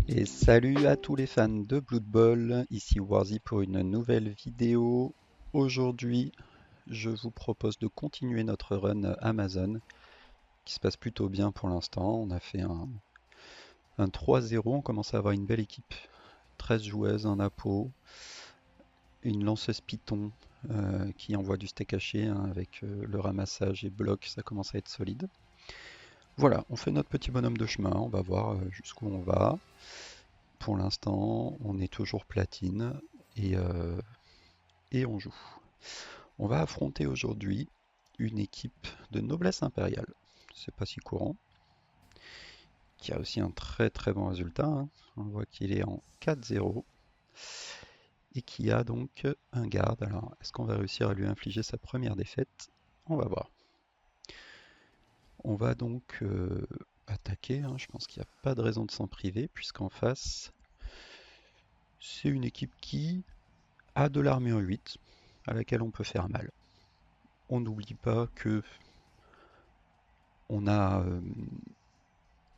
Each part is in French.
Et salut à tous les fans de Blood Bowl, ici Warzy pour une nouvelle vidéo. Aujourd'hui, je vous propose de continuer notre run Amazon, qui se passe plutôt bien pour l'instant. On a fait un 3-0, on commence à avoir une belle équipe. 13 joueuses, un apo, une lanceuse Python qui envoie du steak haché avec le ramassage et bloc, ça commence à être solide. Voilà, on fait notre petit bonhomme de chemin, on va voir jusqu'où on va. Pour l'instant, on est toujours platine et on joue. On va affronter aujourd'hui une équipe de noblesse impériale. C'est pas si courant. Qui a aussi un très très bon résultat, hein. On voit qu'il est en 4-0 et qui a donc un garde. Alors, est-ce qu'on va réussir à lui infliger sa première défaite? On va voir. On va donc attaquer, hein. Je pense qu'il n'y a pas de raison de s'en priver, puisqu'en face, c'est une équipe qui a de l'armée en 8, à laquelle on peut faire mal. On n'oublie pas que on a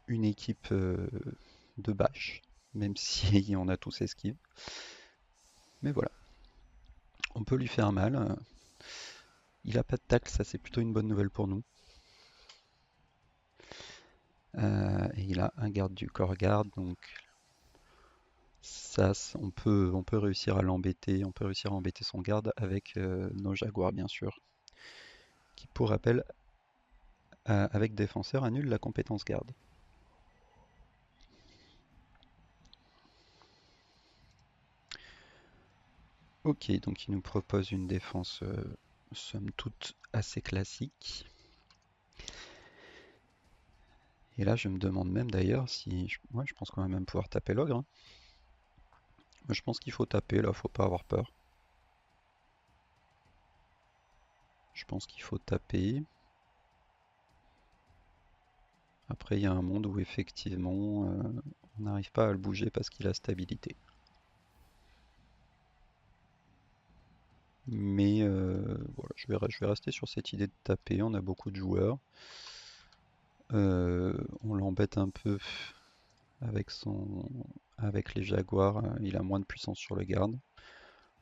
une équipe de bâche, même si on a tous esquive. Mais voilà, on peut lui faire mal. Il a pas de tacle, ça c'est plutôt une bonne nouvelle pour nous. Et il a un garde du corps garde, donc ça, on peut réussir à l'embêter, on peut réussir à embêter son garde avec nos jaguars bien sûr, qui pour rappel, avec défenseur, annule la compétence garde. Ok, donc il nous propose une défense somme toute assez classique. Et là, je me demande même d'ailleurs si... Ouais, je pense qu'on va même pouvoir taper l'ogre, hein. Je pense qu'il faut taper, là, faut pas avoir peur. Je pense qu'il faut taper. Après, il y a un monde où effectivement, on n'arrive pas à le bouger parce qu'il a stabilité. Mais voilà, je vais rester sur cette idée de taper. On a beaucoup de joueurs. On l'embête un peu avec avec les jaguars. Il a moins de puissance sur le garde.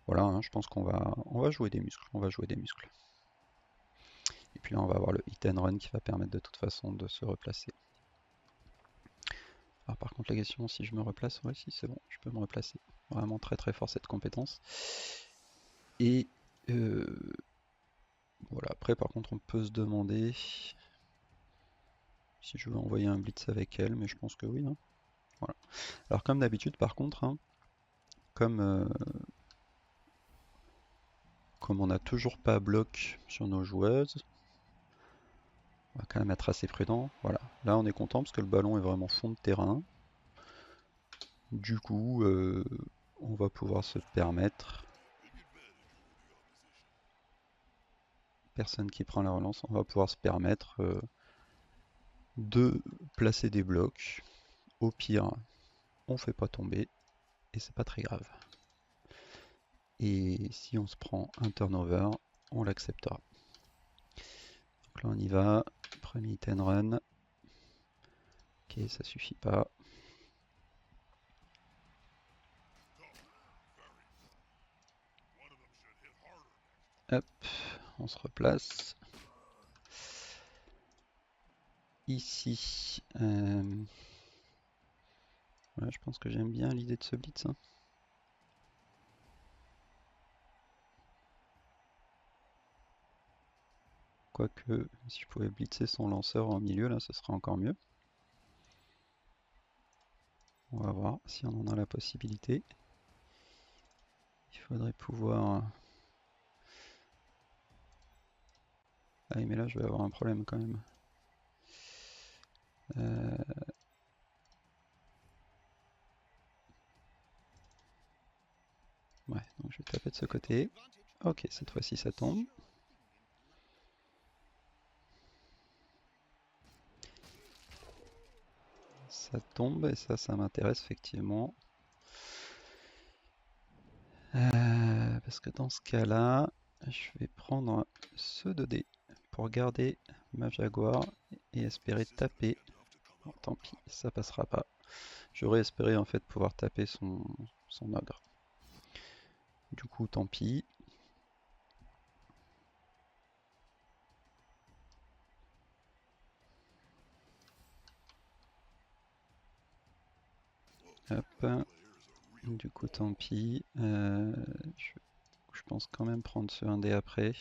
Voilà, hein, je pense on va jouer des muscles. On va jouer des muscles. Et puis là, on va avoir le hit and run qui va permettre de toute façon de se replacer. Alors par contre, la question, si je me replace, ouais, si c'est bon, je peux me replacer. Vraiment très très fort cette compétence. Et voilà, après par contre, on peut se demander si je veux envoyer un blitz avec elle, mais je pense que oui, hein. Voilà. Alors comme d'habitude, par contre, hein, comme, comme on n'a toujours pas bloc sur nos joueuses, on va quand même être assez prudent. Voilà, là on est content parce que le ballon est vraiment fond de terrain. Du coup, on va pouvoir se permettre, personne qui prend la relance, on va pouvoir se permettre de placer des blocs. Au pire, on fait pas tomber et c'est pas très grave. Et si on se prend un turnover, on l'acceptera. Donc là on y va, premier hit and run. Ok, ça suffit pas. Hop, on se replace. Ici, ouais, je pense que j'aime bien l'idée de ce blitz, hein. Quoique, si je pouvais blitzer son lanceur en milieu, là, ce serait encore mieux. On va voir si on en a la possibilité. Il faudrait pouvoir... Ah oui, mais là, je vais avoir un problème quand même. Ouais, donc je vais taper de ce côté. Ok, cette fois-ci, ça tombe. Ça tombe et ça m'intéresse effectivement. Parce que dans ce cas-là, je vais prendre ce 2D pour garder ma Jaguar et espérer taper. Bon, tant pis, ça passera pas. J'aurais espéré en fait pouvoir taper son ogre. Du coup, tant pis. Hop. Du coup, tant pis. Je pense quand même prendre ce 1D après.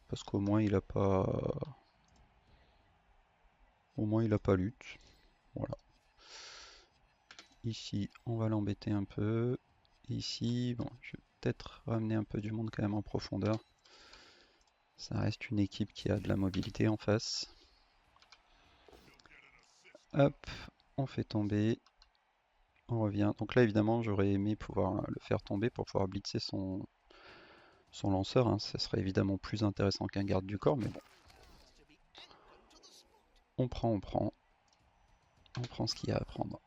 Parce qu'au moins il a pas. Au moins il a pas lutte. Voilà. Ici, on va l'embêter un peu. Ici, bon, je vais peut-être ramener un peu du monde quand même en profondeur. Ça reste une équipe qui a de la mobilité en face. Hop, on fait tomber. On revient. Donc là, évidemment, j'aurais aimé pouvoir le faire tomber pour pouvoir blitzer son lanceur. Hein. Ça serait évidemment plus intéressant qu'un garde du corps, mais bon. On prend, on prend. On prend ce qu'il y a à prendre.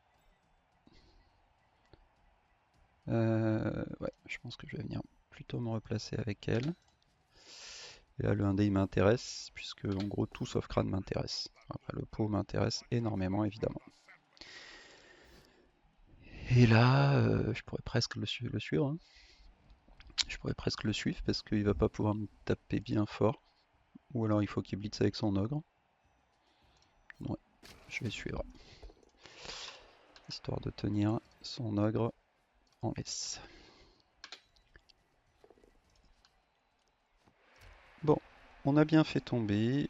Ouais, je pense que je vais venir plutôt me replacer avec elle. Et là, le 1D il m'intéresse, puisque en gros tout sauf crâne m'intéresse. Enfin, le pot m'intéresse énormément, évidemment. Et là, je pourrais presque le suivre. Hein. Je pourrais presque le suivre parce qu'il va pas pouvoir me taper bien fort. Ou alors il faut qu'il blitz avec son ogre. Ouais, je vais suivre. Histoire de tenir son ogre en laisse. Bon, on a bien fait tomber.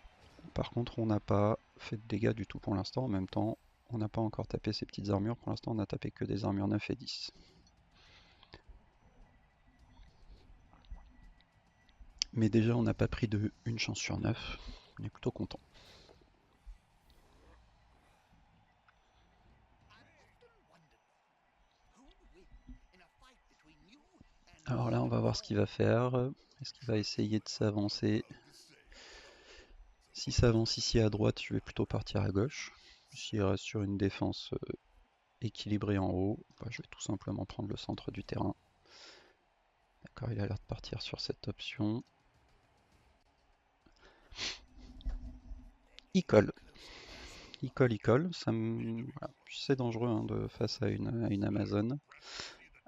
Par contre, on n'a pas fait de dégâts du tout pour l'instant. En même temps, on n'a pas encore tapé ces petites armures. Pour l'instant, on n'a tapé que des armures 9 et 10. Mais déjà, on n'a pas pris de 1 chance sur 9. On est plutôt content. Alors là, on va voir ce qu'il va faire. Est-ce qu'il va essayer de s'avancer? S'il s'avance ici à droite, je vais plutôt partir à gauche. S'il reste sur une défense équilibrée en haut, bah, je vais tout simplement prendre le centre du terrain. D'accord, il a l'air de partir sur cette option. Il colle. Il colle, il colle. Voilà. C'est dangereux hein, face à une Amazone.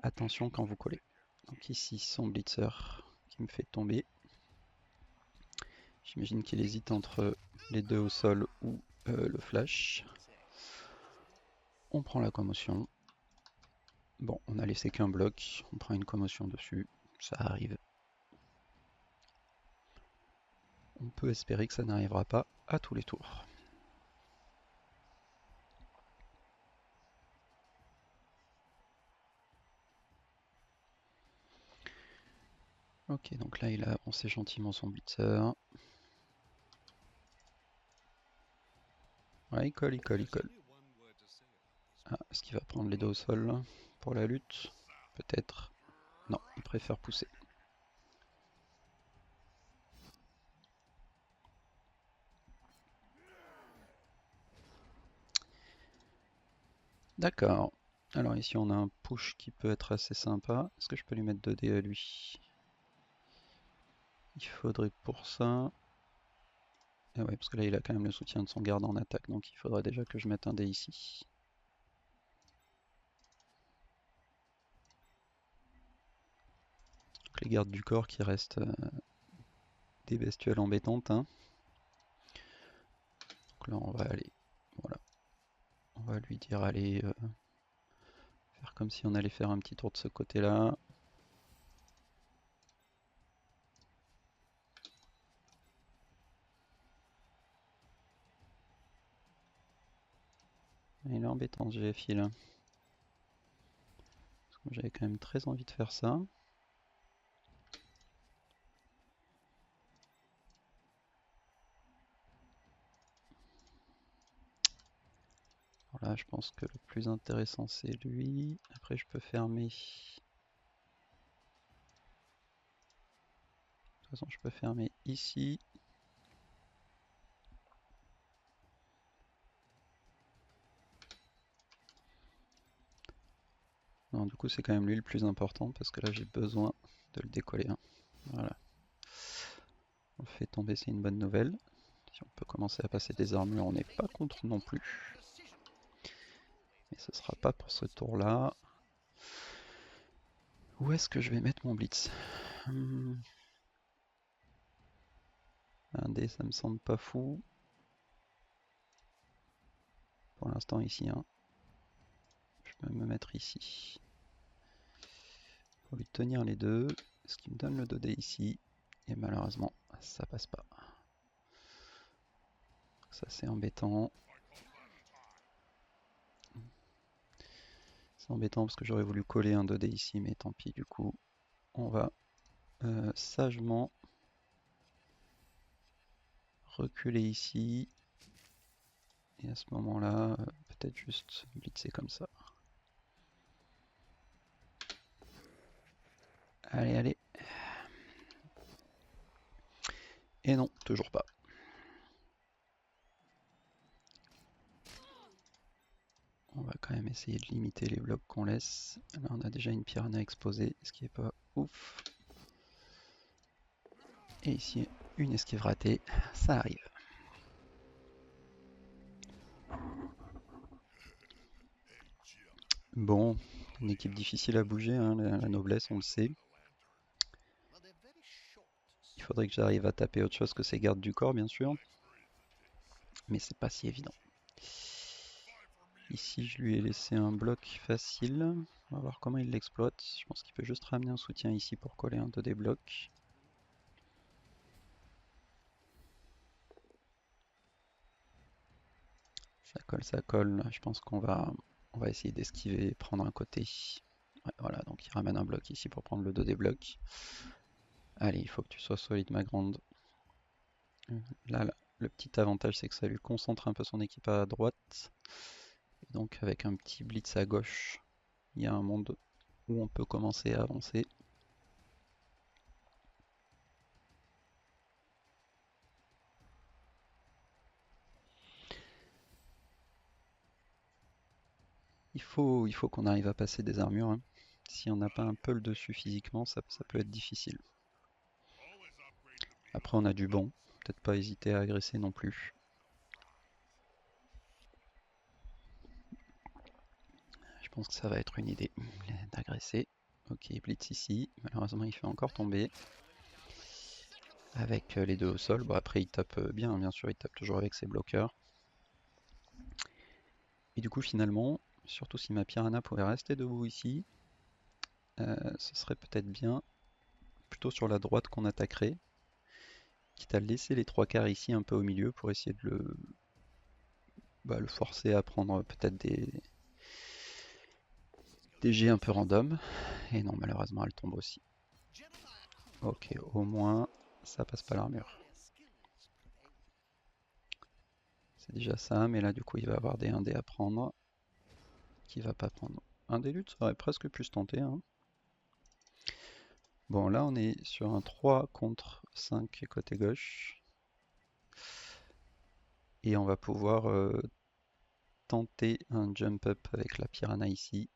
Attention quand vous collez. Donc ici, son blitzer qui me fait tomber. J'imagine qu'il hésite entre les deux au sol ou le flash. On prend la commotion. Bon, on a laissé qu'un bloc. On prend une commotion dessus. Ça arrive. On peut espérer que ça n'arrivera pas à tous les tours. Ok, donc là il a avancé gentiment son blitzer. Ouais, il colle, il colle, il colle. Ah, est-ce qu'il va prendre les deux au sol pour la lutte? Peut-être. Non, il préfère pousser. D'accord. Alors ici on a un push qui peut être assez sympa. Est-ce que je peux lui mettre 2 dés à lui? Il faudrait pour ça... Ah ouais, parce que là il a quand même le soutien de son garde en attaque, donc il faudrait déjà que je mette un dé ici. Donc les gardes du corps qui restent des bestioles embêtantes. Hein. Donc là on va aller... Voilà. On va lui dire allez... faire comme si on allait faire un petit tour de ce côté-là. Il est embêtant ce GFI là. J'avais quand même très envie de faire ça. Alors là, je pense que le plus intéressant c'est lui. Après, je peux fermer. De toute façon, je peux fermer ici. Alors du coup c'est quand même lui le plus important parce que là j'ai besoin de le décoller. Hein. Voilà. On le fait tomber, c'est une bonne nouvelle. Si on peut commencer à passer des armures, on n'est pas contre non plus. Mais ce sera pas pour ce tour là. Où est-ce que je vais mettre mon blitz? Un dé, ça me semble pas fou. Pour l'instant ici, hein. Je peux me mettre ici. Pour lui tenir les deux. Ce qui me donne le 2D ici. Et malheureusement, ça passe pas. Ça c'est embêtant. C'est embêtant parce que j'aurais voulu coller un 2D ici, mais tant pis du coup. On va sagement reculer ici. Et à ce moment-là, peut-être juste blitzer comme ça. Allez, allez. Et non, toujours pas. On va quand même essayer de limiter les blocs qu'on laisse. Là, on a déjà une piranha exposée, ce qui est pas ouf. Et ici, une esquive ratée, ça arrive. Bon, une équipe difficile à bouger, hein, la noblesse, on le sait. Il faudrait que j'arrive à taper autre chose que ces gardes du corps, bien sûr. Mais c'est pas si évident. Ici, je lui ai laissé un bloc facile. On va voir comment il l'exploite. Je pense qu'il peut juste ramener un soutien ici pour coller un 2D blocs. Ça colle. Je pense qu'on va essayer d'esquiver et prendre un côté. Ouais, voilà, donc il ramène un bloc ici pour prendre le 2D bloc. Allez, il faut que tu sois solide, ma grande. Là, le petit avantage, c'est que ça lui concentre un peu son équipe à droite. Et donc, avec un petit blitz à gauche, il y a un monde où on peut commencer à avancer. Il faut qu'on arrive à passer des armures. Hein. Si on n'a pas un peu le dessus physiquement, ça peut être difficile. Après, on a du bon. Peut-être pas hésiter à agresser non plus. Je pense que ça va être une idée d'agresser. Ok, blitz ici. Malheureusement, il fait encore tomber. Avec les deux au sol. Bon, après, il tape bien sûr, il tape toujours avec ses bloqueurs. Et du coup, finalement, surtout si ma piranha pouvait rester debout ici, ce serait peut-être bien, plutôt sur la droite qu'on attaquerait, quitte à laisser les trois quarts ici un peu au milieu pour essayer de le forcer à prendre peut-être des jets un peu random. Et non, malheureusement, elle tombe aussi. Ok, au moins, ça passe pas l'armure. C'est déjà ça, mais là, du coup, il va avoir des 1D à prendre. Qui va pas prendre. Un des luttes, ça aurait presque pu se tenter. Hein. Bon, là, on est sur un 3 contre 5 côté gauche. Et on va pouvoir tenter un jump up avec la piranha ici.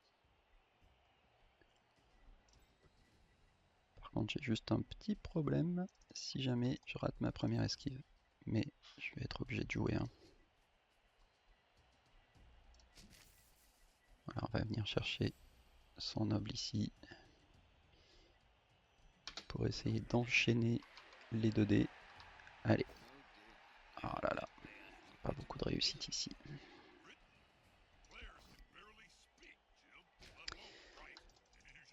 Par contre, j'ai juste un petit problème si jamais je rate ma première esquive. Mais je vais être obligé de jouer. Hein. Voilà, on va venir chercher son noble ici pour essayer d'enchaîner les 2D. Allez. Oh là là, pas beaucoup de réussite ici.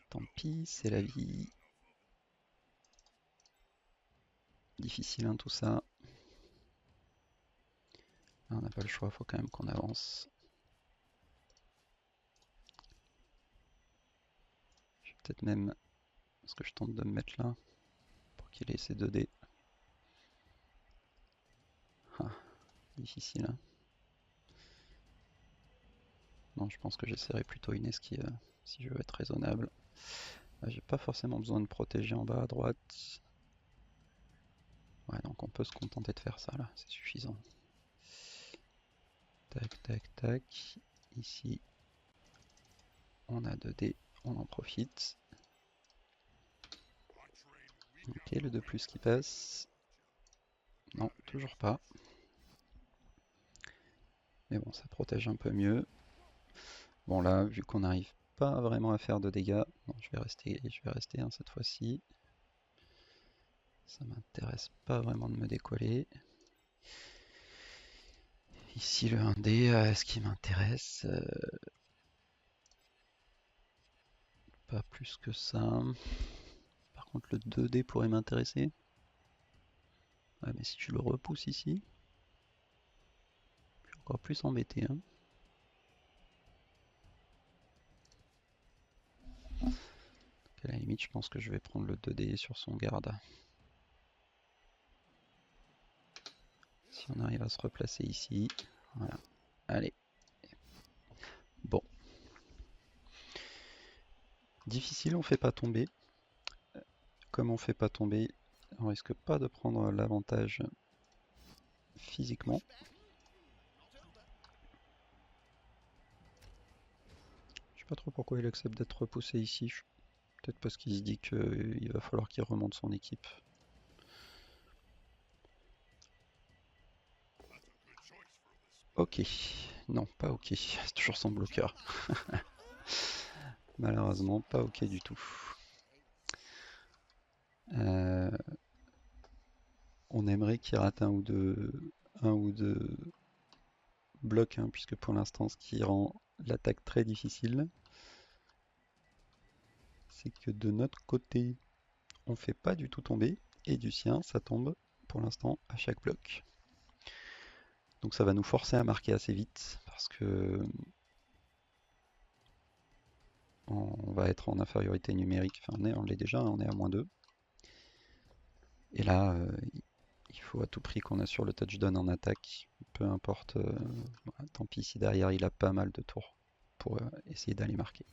Tant pis, c'est la vie. Difficile hein, tout ça. Là, on n'a pas le choix, faut quand même qu'on avance. Je vais peut-être même, parce que je tente de me mettre là, pour qu'il ait ses 2D. Ah, difficile. Hein. Non, je pense que j'essaierai plutôt une esquive, si je veux être raisonnable. J'ai pas forcément besoin de protéger en bas à droite. Ouais, donc on peut se contenter de faire ça là, c'est suffisant. Tac, tac, tac. Ici, on a 2D. on en profite. Ok, le 2+ qui passe. Non, toujours pas. Mais bon, ça protège un peu mieux. Bon là, vu qu'on n'arrive pas vraiment à faire de dégâts, bon, je vais rester hein, cette fois-ci. Ça m'intéresse pas vraiment de me décoller. Ici le 1D, ce qui m'intéresse, pas plus que ça. Par contre le 2D pourrait m'intéresser. Ouais, mais si tu le repousses ici, je suis encore plus embêté. Hein. À la limite, je pense que je vais prendre le 2D sur son garde. Si on arrive à se replacer ici, voilà. Allez. Bon. Difficile, on fait pas tomber. Comme on fait pas tomber, on risque pas de prendre l'avantage physiquement. Je sais pas trop pourquoi il accepte d'être repoussé ici. Peut-être parce qu'il se dit qu'il va falloir qu'il remonte son équipe. Ok. Non, pas ok. C'est toujours son bloqueur. Malheureusement, pas ok du tout. On aimerait qu'il rate un ou deux blocs, hein, puisque pour l'instant, ce qui rend l'attaque très difficile, c'est que de notre côté, on fait pas du tout tomber, et du sien, ça tombe pour l'instant à chaque bloc. Donc ça va nous forcer à marquer assez vite, parce que on va être en infériorité numérique, enfin on l'est déjà, on est à -2. Et là, il faut à tout prix qu'on assure le touchdown en attaque, peu importe, tant pis si derrière il a pas mal de tours pour essayer d'aller marquer.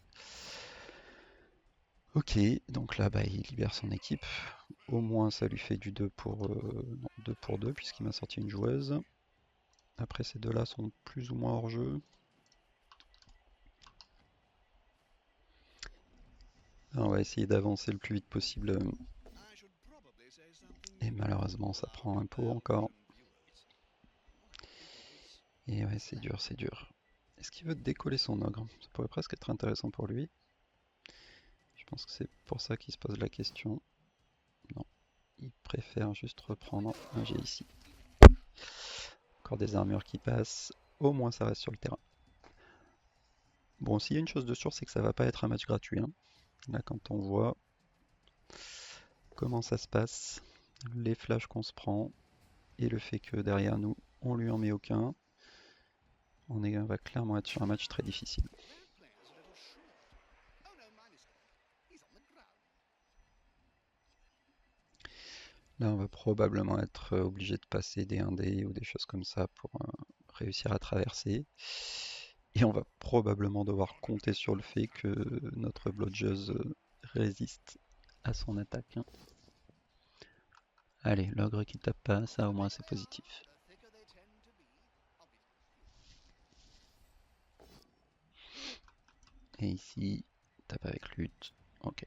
Ok, donc là bah, il libère son équipe, au moins ça lui fait du 2 pour, non, 2 pour 2 puisqu'il m'a sorti une joueuse. Après ces deux là sont plus ou moins hors jeu. Alors, on va essayer d'avancer le plus vite possible. Et malheureusement, ça prend un pot encore. Et ouais, c'est dur, c'est dur. Est-ce qu'il veut décoller son ogre? Ça pourrait presque être intéressant pour lui. Je pense que c'est pour ça qu'il se pose la question. Non, il préfère juste reprendre un jet ici. Encore des armures qui passent. Au moins, ça reste sur le terrain. Bon, s'il y a une chose de sûre, c'est que ça va pas être un match gratuit. Hein. Là, quand on voit comment ça se passe, les flashs qu'on se prend, et le fait que derrière nous, on lui en met aucun, on va clairement être sur un match très difficile. Là, on va probablement être obligé de passer des 1D ou des choses comme ça pour réussir à traverser. Et on va probablement devoir compter sur le fait que notre blodgeuse résiste à son attaque. Hein. Allez, l'ogre qui tape pas, ça au moins c'est positif. Et ici, tape avec lutte. Ok.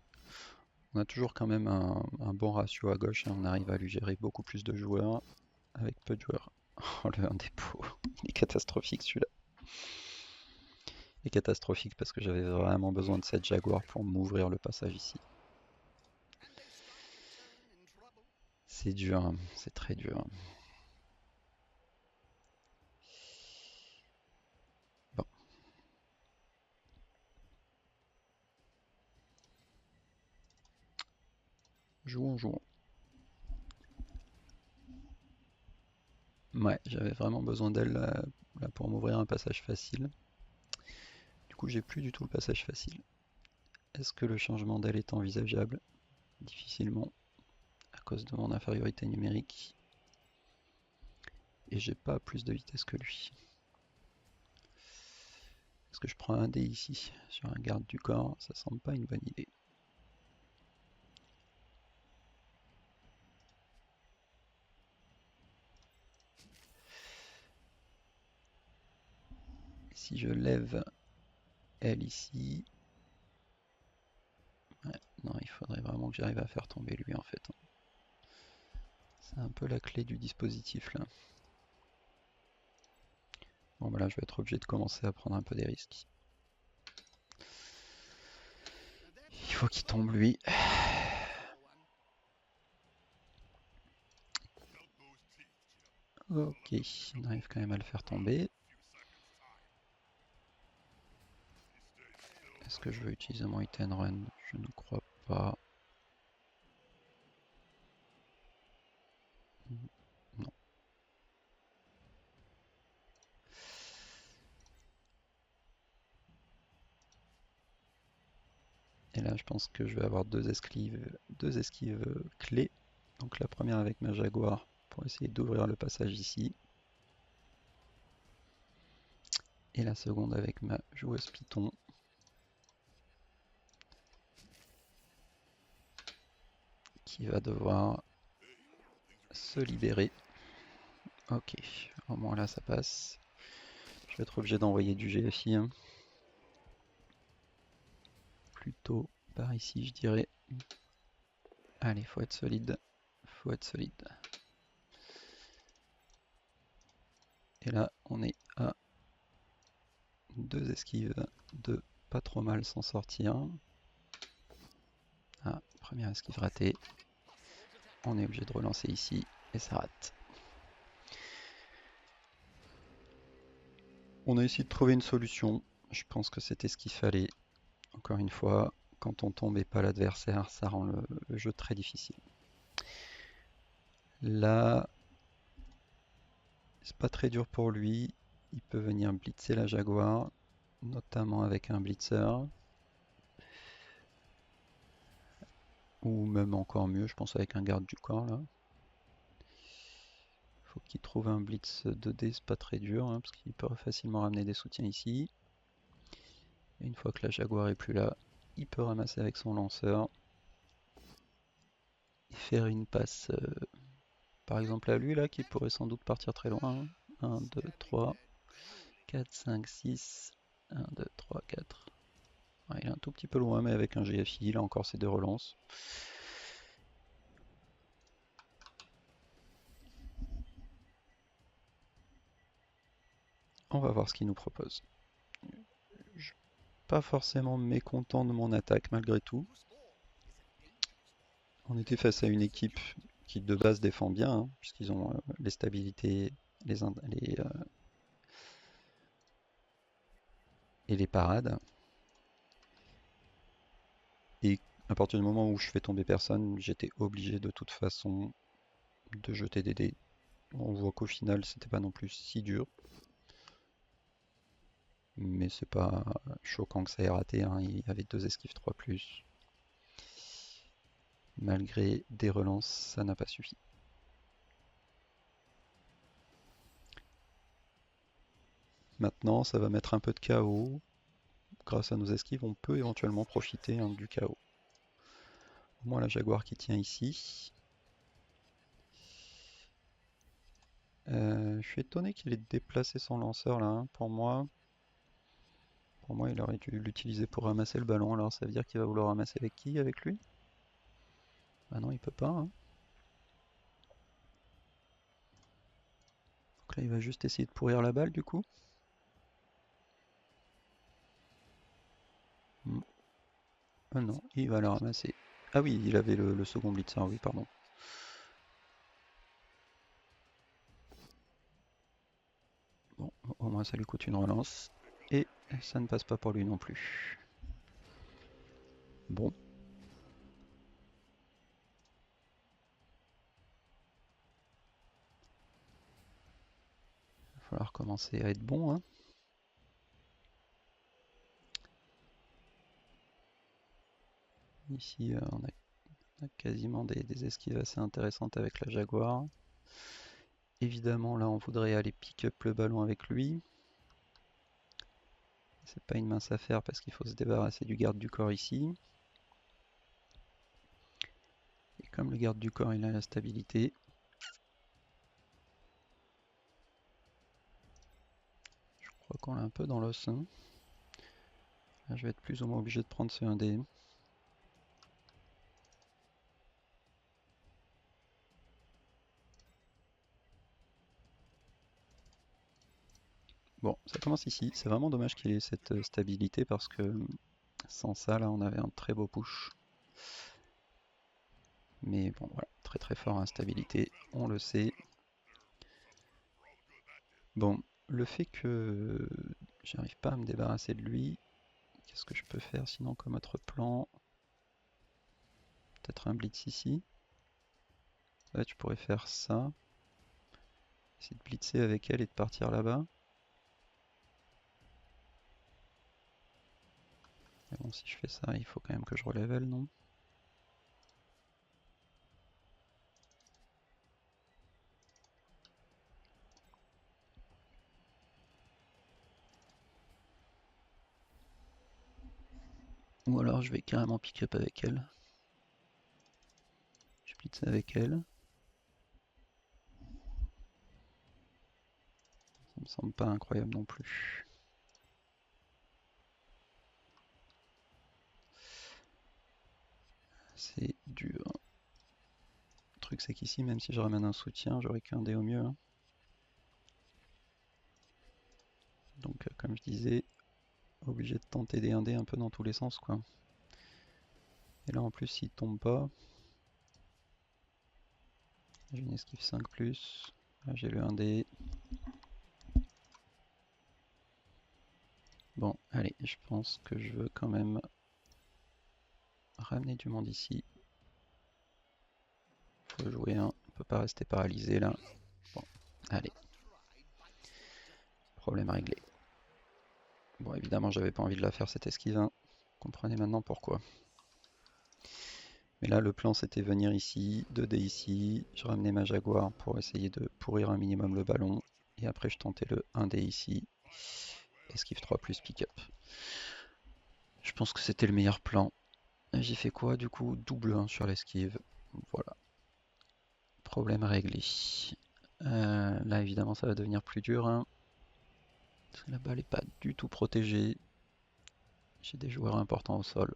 On a toujours quand même un bon ratio à gauche, hein. On arrive à lui gérer beaucoup plus de joueurs avec peu de joueurs. Oh, le 1 dépôt, il est catastrophique celui-là. Il est catastrophique parce que j'avais vraiment besoin de cette Jaguar pour m'ouvrir le passage ici. C'est dur, hein. C'est très dur. Bon. Jouons, jouons. Ouais, j'avais vraiment besoin d'elle là, pour m'ouvrir un passage facile. Du coup, j'ai plus du tout le passage facile. Est-ce que le changement d'aile est envisageable? Difficilement, à cause de mon infériorité numérique. Et j'ai pas plus de vitesse que lui. Est-ce que je prends un dé ici, sur un garde du corps? Ça semble pas une bonne idée. Et si je lève elle ici, Ouais, non, il faudrait vraiment que j'arrive à faire tomber lui en fait. C'est un peu la clé du dispositif là. Bon bah là je vais être obligé de commencer à prendre un peu des risques. Il faut qu'il tombe lui. Ok, on arrive quand même à le faire tomber. Est-ce que je veux utiliser mon hit and run? Je ne crois pas. Non. Et là, je pense que je vais avoir deux esquives clés. Donc la première avec ma Jaguar pour essayer d'ouvrir le passage ici. Et la seconde avec ma joueuse Python. Qui va devoir se libérer. Ok, au moins là ça passe. Je vais être obligé d'envoyer du GFI. Hein. Plutôt par ici, je dirais. Allez, faut être solide. Faut être solide. Et là, on est à deux esquives de pas trop mal s'en sortir. Ah, première esquive ratée. On est obligé de relancer ici et ça rate. On a essayé de trouver une solution. Je pense que c'était ce qu'il fallait. Encore une fois, quand on tombe et pas l'adversaire, ça rend le jeu très difficile. Là, c'est pas très dur pour lui. Il peut venir blitzer la Jaguar, notamment avec un blitzer. Ou même encore mieux, je pense avec un garde du corps là. Faut qu'il trouve un blitz 2D, c'est pas très dur, hein, parce qu'il peut facilement ramener des soutiens ici. Et une fois que la Jaguar est plus là, il peut ramasser avec son lanceur et faire une passe, par exemple à lui là, qui pourrait sans doute partir très loin. 1, 2, 3, 4, 5, 6. 1, 2, 3, 4. Ouais, il est un tout petit peu loin, mais avec un GFI, il a encore ses deux relances. On va voir ce qu'il nous propose. Je suis pas forcément mécontent de mon attaque malgré tout. On était face à une équipe qui de base défend bien, hein, puisqu'ils ont les stabilités et les parades. Et à partir du moment où je fais tomber personne, j'étais obligé de toute façon de jeter des dés. On voit qu'au final, c'était pas non plus si dur. Mais c'est pas choquant que ça ait raté. Hein. Il y avait deux esquives 3+. Malgré des relances, ça n'a pas suffi. Maintenant, ça va mettre un peu de chaos. Grâce à nos esquives, on peut éventuellement profiter hein, du chaos. Au moins la Jaguar qui tient ici. Je suis étonné qu'il ait déplacé son lanceur là. Hein. Pour moi, il aurait dû l'utiliser pour ramasser le ballon. Alors ça veut dire qu'il va vouloir ramasser avec qui? Avec lui? Ah non, il peut pas. Hein. Donc là, il va juste essayer de pourrir la balle du coup. Hmm. Ah non, il va la ramasser. Ah oui, il avait le second blitzer, oui, pardon. Bon, au moins ça lui coûte une relance. Et ça ne passe pas pour lui non plus. Bon. Il va falloir commencer à être bon. Hein. Ici, on a quasiment des esquives assez intéressantes avec la Jaguar. Évidemment, là, on voudrait aller pick-up le ballon avec lui. C'est pas une mince affaire parce qu'il faut se débarrasser du garde du corps ici. Et comme le garde du corps, il a la stabilité. Je crois qu'on l'a un peu dans l'os. Hein. Là, je vais être plus ou moins obligé de prendre ce 1D. Bon, ça commence ici. C'est vraiment dommage qu'il ait cette stabilité parce que sans ça, là, on avait un très beau push. Mais bon, voilà, très très fort en stabilité, on le sait. Bon, le fait que j'arrive pas à me débarrasser de lui, qu'est-ce que je peux faire sinon comme autre plan? Peut-être un blitz ici. Ouais, tu pourrais faire ça. Essayer de blitzer avec elle et de partir là-bas. Mais bon, si je fais ça, il faut quand même que je relève elle, non? Ou alors je vais carrément pick-up avec elle. Je blitz avec elle. Ça me semble pas incroyable non plus. C'est dur. Le truc c'est qu'ici, même si je ramène un soutien, j'aurai qu'un dé au mieux, hein. Donc comme je disais, obligé de tenter des 1D un peu dans tous les sens quoi. Et là en plus s'il tombe pas, j'ai une esquive 5+, là j'ai le 1D. Bon allez, je pense que je veux quand même ramener du monde ici. Faut jouer un, on peut pas rester paralysé là. Bon, allez. Problème réglé. Bon évidemment j'avais pas envie de la faire cette esquive, hein. Comprenez maintenant pourquoi. Mais là, le plan, c'était venir ici, 2D ici, je ramenais ma Jaguar pour essayer de pourrir un minimum le ballon, et après je tentais le 1D ici, esquive 3 plus pick-up. Je pense que c'était le meilleur plan. J'ai fait quoi du coup? Double 1 sur l'esquive. Voilà. Problème réglé. Là, évidemment, ça va devenir plus dur, hein, parce que la balle n'est pas du tout protégée. J'ai des joueurs importants au sol.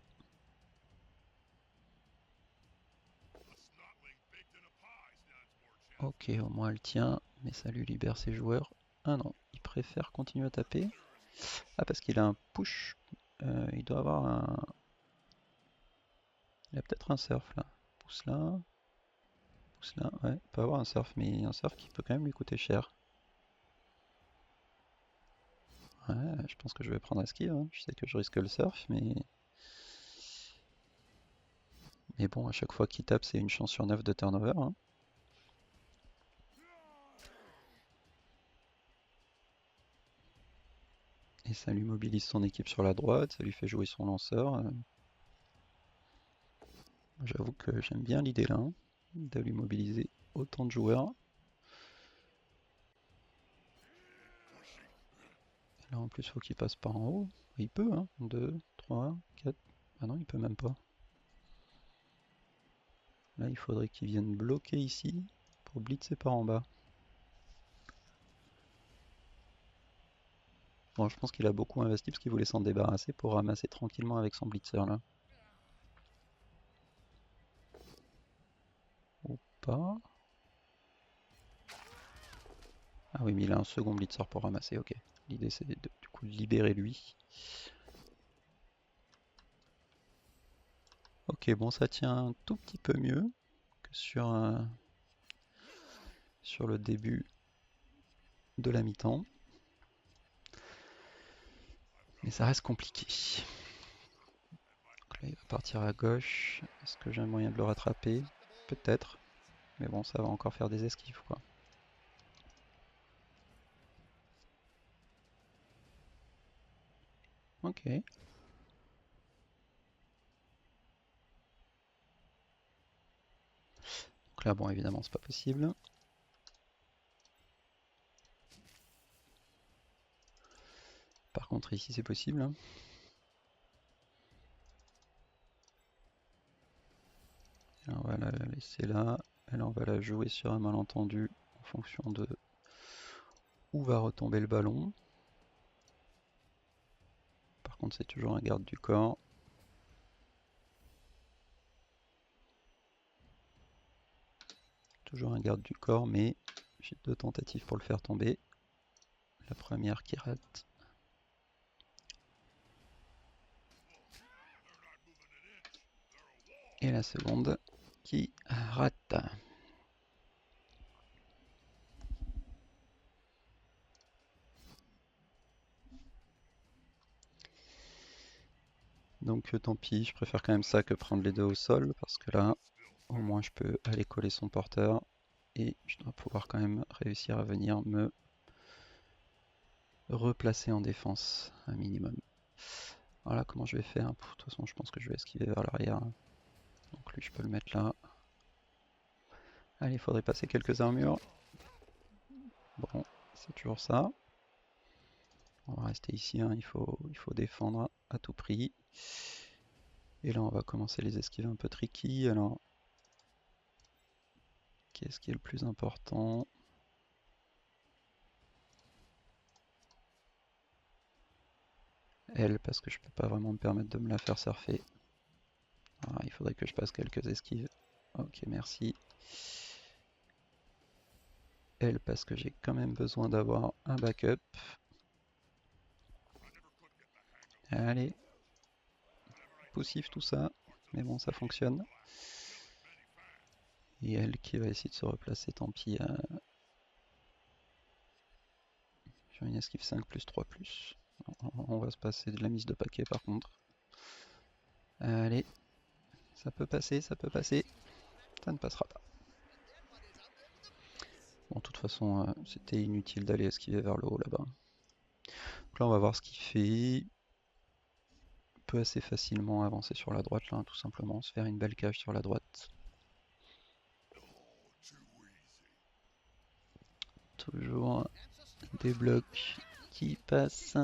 Ok, au moins elle tient, mais ça lui libère ses joueurs. Ah non, il préfère continuer à taper. Ah, parce qu'il a un push. Il doit avoir un... Il a peut-être un surf là. Pousse là. Pousse là. Ouais, il peut avoir un surf, mais un surf qui peut quand même lui coûter cher. Ouais, je pense que je vais prendre esquive, hein. Je sais que je risque le surf, mais... Mais bon, à chaque fois qu'il tape, c'est une chance sur 9 de turnover, hein. Et ça lui mobilise son équipe sur la droite, ça lui fait jouer son lanceur. J'avoue que j'aime bien l'idée là, hein, de lui mobiliser autant de joueurs. Et là en plus, il faut qu'il passe par en haut. Il peut, hein. 2, 3, 4. Ah non, il peut même pas. Là, il faudrait qu'il vienne bloquer ici pour blitzer par en bas. Bon, je pense qu'il a beaucoup investi parce qu'il voulait s'en débarrasser pour ramasser tranquillement avec son blitzer là. Ou pas. Ah oui, mais il a un second blitzer pour ramasser, ok. L'idée c'est du coup de libérer lui. Ok, bon, ça tient un tout petit peu mieux que sur le début de la mi-temps. Mais ça reste compliqué. Donc là, il va partir à gauche. Est-ce que j'ai un moyen de le rattraper? Peut-être. Mais bon, ça va encore faire des esquives, quoi. Ok. Donc là, bon, évidemment, c'est pas possible. Par contre, ici, c'est possible, hein. Et on va la laisser là. Et là, on va la jouer sur un malentendu en fonction de où va retomber le ballon. Par contre, c'est toujours un garde du corps. Toujours un garde du corps, mais j'ai deux tentatives pour le faire tomber. La première qui rate. Et la seconde qui rate. Donc tant pis, je préfère quand même ça que prendre les deux au sol, parce que là, au moins je peux aller coller son porteur, et je dois pouvoir quand même réussir à venir me replacer en défense, un minimum. Voilà comment je vais faire. De toute façon, je pense que je vais esquiver vers l'arrière. Donc lui, je peux le mettre là. Allez, il faudrait passer quelques armures. Bon, c'est toujours ça. On va rester ici, hein. Il faut défendre à tout prix. Et là, on va commencer les esquives un peu tricky. Alors, qu'est-ce qui est le plus important? Elle, parce que je peux pas vraiment me permettre de me la faire surfer. Alors, il faudrait que je passe quelques esquives. Ok, merci. Elle, parce que j'ai quand même besoin d'avoir un backup. Allez, poussif tout ça. Mais bon, ça fonctionne. Et elle qui va essayer de se replacer, tant pis. J'ai une esquive 5 plus 3 plus. On va se passer de la mise de paquet par contre. Allez, ça peut passer, ça peut passer. Ça ne passera pas. Bon, de toute façon, c'était inutile d'aller esquiver vers le haut là-bas. Donc là, on va voir ce qu'il fait. On peut assez facilement avancer sur la droite là, tout simplement. Se faire une belle cage sur la droite. Toujours des blocs qui passent.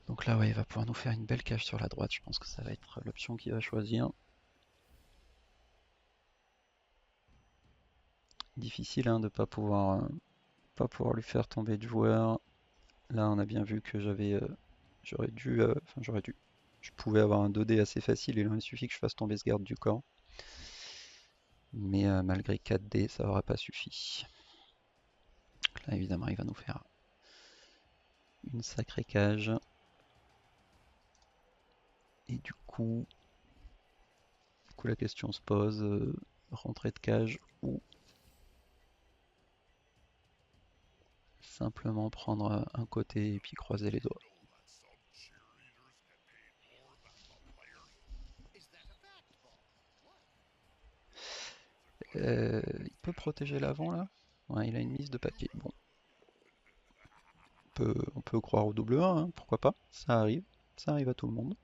Donc là, ouais, il va pouvoir nous faire une belle cage sur la droite. Je pense que ça va être l'option qu'il va choisir. Difficile hein, de pas pouvoir lui faire tomber de joueur. Là, on a bien vu que j'aurais dû, enfin j'aurais dû. Je pouvais avoir un 2D assez facile. Il suffit que je fasse tomber ce garde du corps. Mais malgré 4D, ça n'aura pas suffi. Là, évidemment, il va nous faire une sacrée cage. Et du coup, la question se pose, rentrer de cage ou simplement prendre un côté et puis croiser les doigts. Il peut protéger l'avant là? Ouais, il a une mise de paquet. Bon, on peut croire au double 1, hein, pourquoi pas? Ça arrive à tout le monde.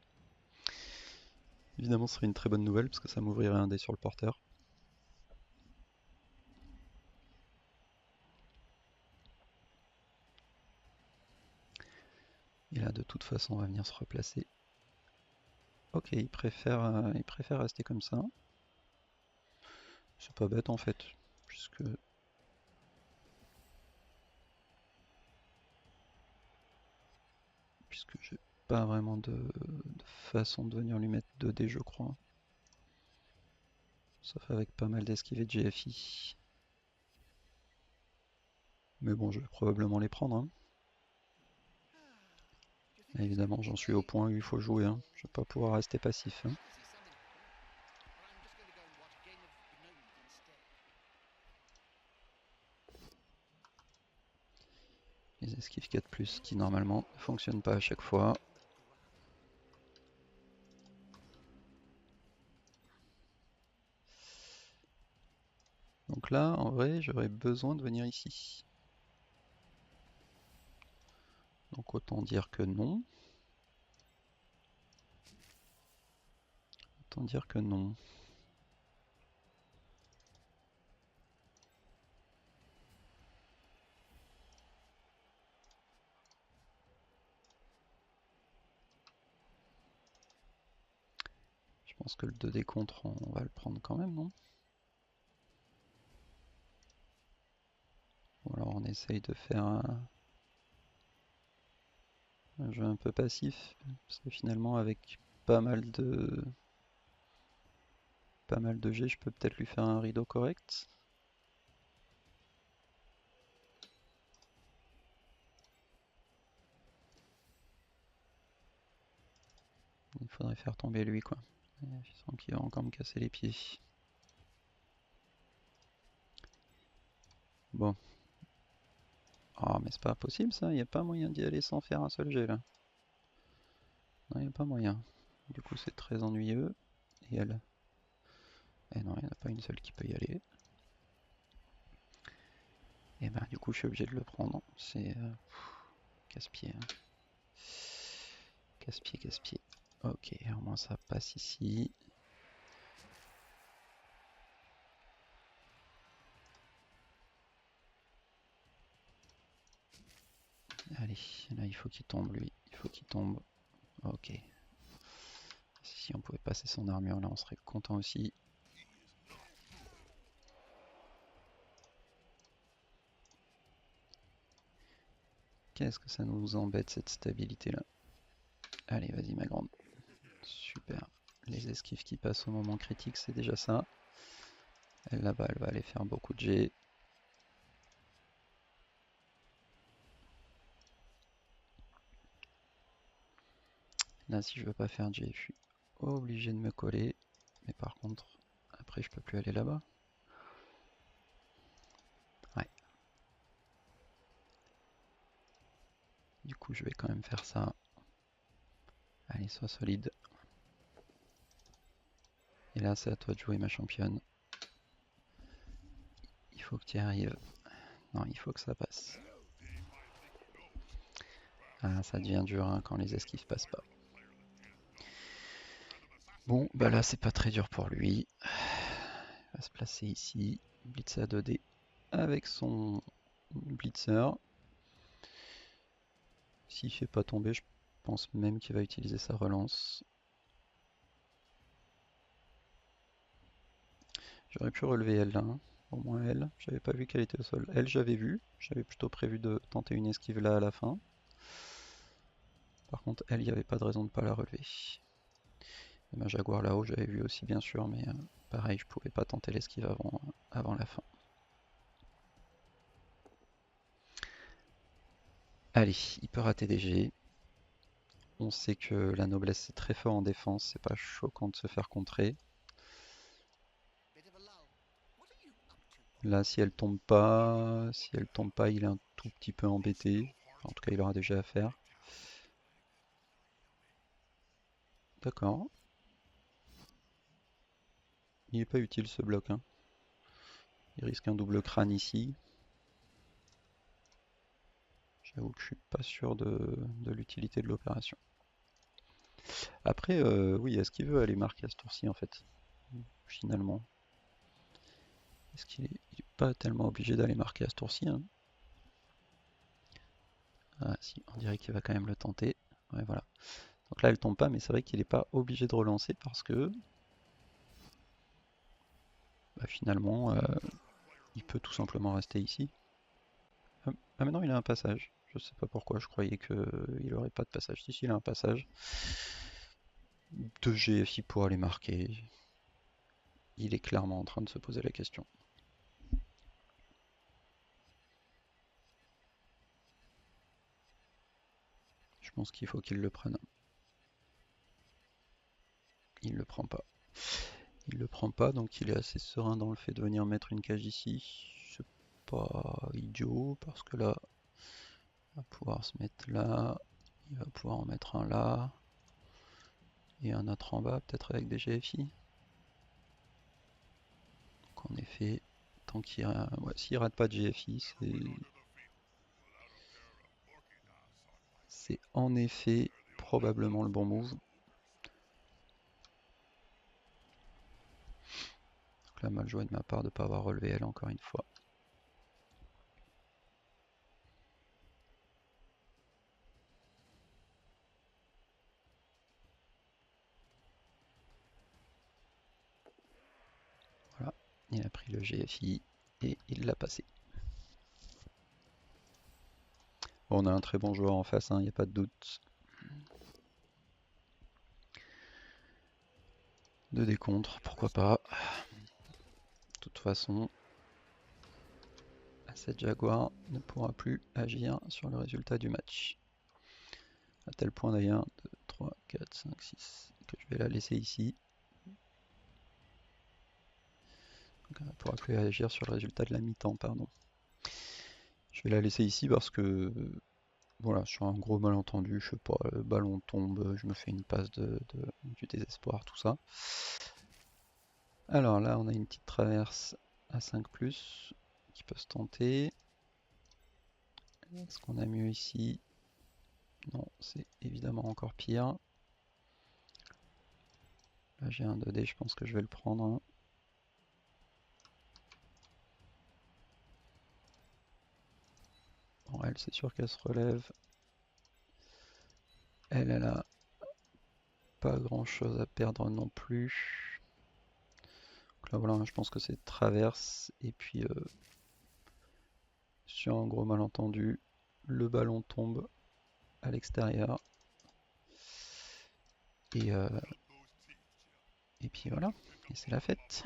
Évidemment, ce serait une très bonne nouvelle parce que ça m'ouvrirait un dé sur le porteur. Et là, de toute façon, on va venir se replacer. Ok, il préfère rester comme ça. C'est pas bête en fait, puisque j'ai pas vraiment de façon de venir lui mettre 2D, je crois. Sauf avec pas mal d'esquives et de GFI. Mais bon, je vais probablement les prendre, hein. Évidemment, j'en suis au point où il faut jouer, hein. Je vais pas pouvoir rester passif, hein. Les esquives 4+, qui normalement ne fonctionnent pas à chaque fois. Donc là, en vrai, j'aurais besoin de venir ici. Donc autant dire que non. Autant dire que non. Je pense que le 2D contre, on va le prendre quand même, non? Ou alors on essaye de faire un jeu un peu passif, parce que finalement avec pas mal de pas mal de G, je peux peut-être lui faire un rideau correct. Il faudrait faire tomber lui, quoi. Je sens qu'il va encore me casser les pieds. Bon. Ah, mais c'est pas possible ça, il n'y a pas moyen d'y aller sans faire un seul jet là. Non, il n'y a pas moyen. Du coup, c'est très ennuyeux. Et elle? Eh non, il n'y en a pas une seule qui peut y aller. Et ben, du coup, je suis obligé de le prendre. C'est casse-pied. Hein. Casse-pied, casse-pied. Ok, au moins ça passe ici. Allez, là, il faut qu'il tombe, lui. Il faut qu'il tombe. Ok. Si on pouvait passer son armure, là, on serait content aussi. Qu'est-ce que ça nous embête, cette stabilité-là. Allez, vas-y, ma grande. Super. Les esquives qui passent au moment critique, c'est déjà ça. Elle, là-bas, elle va aller faire beaucoup de G. Là, si je veux pas faire de G, je suis obligé de me coller. Mais par contre, après, je peux plus aller là-bas. Ouais. Du coup, je vais quand même faire ça. Allez, sois solide. Et là, c'est à toi de jouer, ma championne. Il faut que tu y arrives. Non, il faut que ça passe. Ah, ça devient dur hein, quand les esquives passent pas. Bon, bah là, c'est pas très dur pour lui. Il va se placer ici. Blitzer à 2D avec son blitzer. S'il fait pas tomber, je pense même qu'il va utiliser sa relance. J'aurais pu relever elle là, hein. Au moins elle. J'avais pas vu qu'elle était au sol. Elle, j'avais vu. J'avais plutôt prévu de tenter une esquive là à la fin. Par contre, elle, il n'y avait pas de raison de ne pas la relever. Et ma Jaguar là-haut, j'avais vu aussi bien sûr, mais pareil, je pouvais pas tenter l'esquive avant la fin. Allez, il peut rater des G. On sait que la noblesse c'est très fort en défense, c'est pas choquant de se faire contrer. Là, si elle tombe pas, il est un tout petit peu embêté. En tout cas, il aura déjà à faire. D'accord. Il est pas utile ce bloc, hein. Il risque un double crâne ici. J'avoue que je suis pas sûr de l'utilité de l'opération. Après, oui, est-ce qu'il veut aller marquer à ce tour-ci en fait? Finalement. Est-ce qu'il est pas tellement obligé d'aller marquer à ce tour-ci, hein? Ah si, on dirait qu'il va quand même le tenter. Ouais, voilà. Donc là, elle tombe pas, mais c'est vrai qu'il n'est pas obligé de relancer parce que bah, finalement, il peut tout simplement rester ici. Ah mais non, il a un passage. Je sais pas pourquoi, je croyais qu'il aurait pas de passage. Si, il a un passage. 2 GFI pour aller marquer. Il est clairement en train de se poser la question. Je pense qu'il faut qu'il le prenne. Il le prend pas. Il le prend pas, donc il est assez serein dans le fait de venir mettre une cage ici. C'est pas idiot, parce que là, il va pouvoir se mettre là. Il va pouvoir en mettre un là. Et un autre en bas, peut-être avec des GFI. Donc en effet, tant qu'il ouais, s'il rate pas de GFI, c'est en effet probablement le bon move. Donc là, mal joué de ma part de ne pas avoir relevé elle encore une fois. Voilà, il a pris le GFI et il l'a passé. Bon, on a un très bon joueur en face, il n'y a pas de doute. de décompte, pourquoi pas. De toute façon, cette Jaguar ne pourra plus agir sur le résultat du match. À tel point d'ailleurs, 2, 3, 4, 5, 6, que je vais la laisser ici. Donc elle ne pourra plus agir sur le résultat de la mi-temps, pardon. Je vais la laisser ici parce que, voilà, sur un gros malentendu, je sais pas, le ballon tombe, je me fais une passe du désespoir, tout ça. Alors là, on a une petite traverse à 5+, qui peut se tenter. Est-ce qu'on a mieux ici? Non, c'est évidemment encore pire. Là, j'ai un 2D, je pense que je vais le prendre, hein. Bon, elle, c'est sûr qu'elle se relève. Elle a pas grand chose à perdre non plus. Donc là, voilà, je pense que c'est traverse. Et puis, sur un gros malentendu, le ballon tombe à l'extérieur. Et puis voilà, et c'est la fête.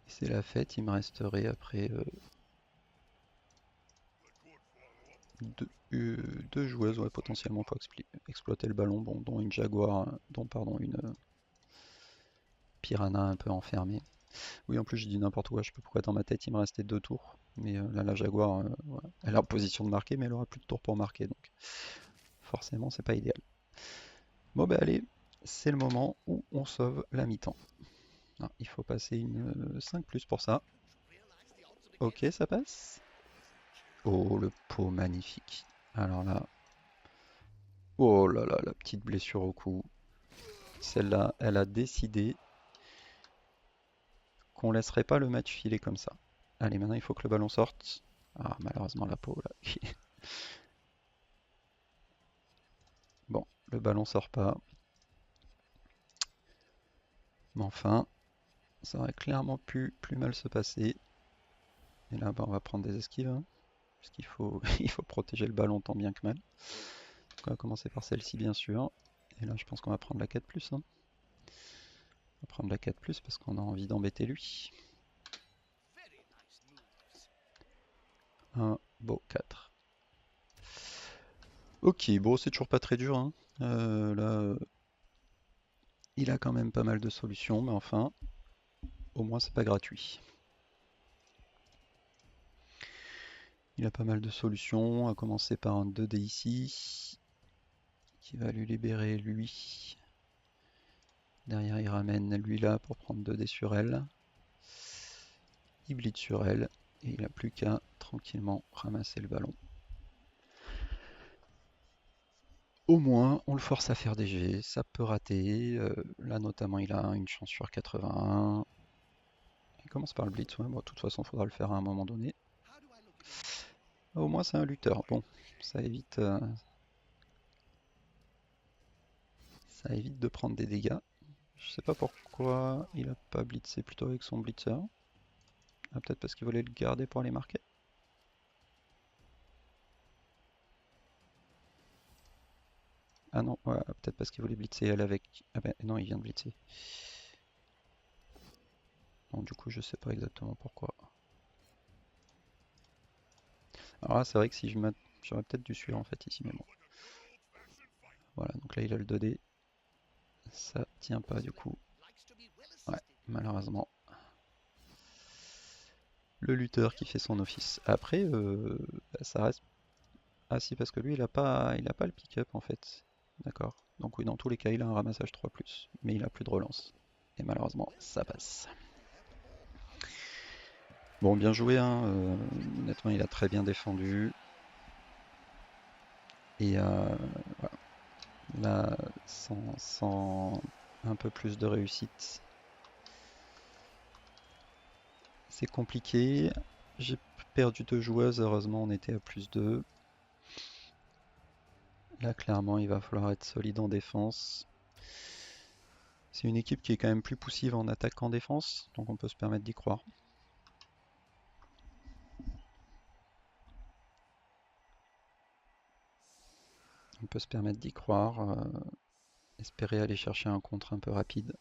C'est la fête, il me resterait après deux joueuses, ouais, potentiellement pour exploiter le ballon, bon, dont une Jaguar, pardon, une Piranha un peu enfermée. Oui, en plus j'ai dit n'importe quoi, je sais pas pourquoi dans ma tête il me restait 2 tours. Mais là la Jaguar, voilà, elle est en position de marquer, mais elle aura plus de tours pour marquer, donc forcément c'est pas idéal. Bon bah allez, c'est le moment où on sauve la mi-temps. Ah, il faut passer une 5+ pour ça. Ok, ça passe. Oh, le pot magnifique. Alors là, oh là là, la petite blessure au cou. Celle-là, elle a décidé qu'on laisserait pas le match filer comme ça. Allez, maintenant il faut que le ballon sorte. Ah, malheureusement la peau là. Bon, le ballon sort pas. Mais enfin, ça aurait clairement pu plus mal se passer. Et là, bah, on va prendre des esquives, hein, parce qu'il faut, il faut protéger le ballon tant bien que mal. Donc on va commencer par celle-ci bien sûr. Et là, je pense qu'on va prendre la 4+, hein. On va prendre la 4+, parce qu'on a envie d'embêter lui. Un beau 4. Ok, bon, c'est toujours pas très dur, hein. Là, il a quand même pas mal de solutions, mais enfin, au moins c'est pas gratuit. Il a pas mal de solutions, à commencer par un 2D ici, qui va lui libérer lui. Derrière, il ramène lui là pour prendre 2D sur elle. Il blitz sur elle, et il n'a plus qu'à tranquillement ramasser le ballon. Au moins, on le force à faire des jets, ça peut rater. Là, notamment, il a une chance sur 81. Il commence par le blitz, ouais, bon, de toute façon, il faudra le faire à un moment donné. Au moins, c'est un lutteur. Bon, ça évite de prendre des dégâts. Je sais pas pourquoi il a pas blitzé plutôt avec son blitzer. Ah, peut-être parce qu'il voulait le garder pour aller marquer. Ah non, ouais, peut-être parce qu'il voulait blitzer elle avec. Ah ben non, il vient de blitzer. Donc du coup, je sais pas exactement pourquoi. Alors là, c'est vrai que si j'aurais peut-être dû suivre en fait ici, mais bon. Voilà, donc là il a le 2D. Ça tient pas du coup. Ouais, malheureusement. Le lutteur qui fait son office. Après, bah, ça reste. Ah si, parce que lui il a pas le pick-up en fait. D'accord. Donc oui, dans tous les cas, il a un ramassage 3+, mais il a plus de relance. Et malheureusement, ça passe. Bon, bien joué, hein. Honnêtement, il a très bien défendu. Et voilà. Là, sans un peu plus de réussite, c'est compliqué. J'ai perdu 2 joueuses, heureusement on était à +2. Là, clairement, il va falloir être solide en défense. C'est une équipe qui est quand même plus poussive en attaque qu'en défense, donc on peut se permettre d'y croire. On peut se permettre d'y croire, espérer aller chercher un contre un peu rapide.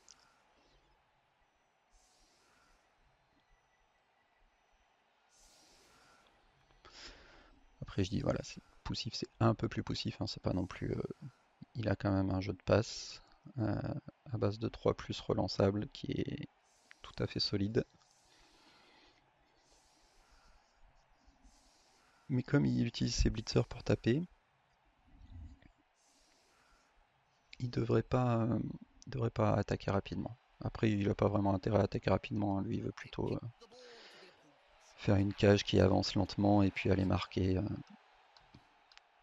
Après je dis voilà, poussif, c'est un peu plus poussif, hein, c'est pas non plus. Il a quand même un jeu de passe à base de 3 plus relançable qui est tout à fait solide. Mais comme il utilise ses blitzers pour taper, il devrait pas attaquer rapidement. Après, il n'a pas vraiment intérêt à attaquer rapidement, hein. Lui, il veut plutôt faire une cage qui avance lentement et puis aller marquer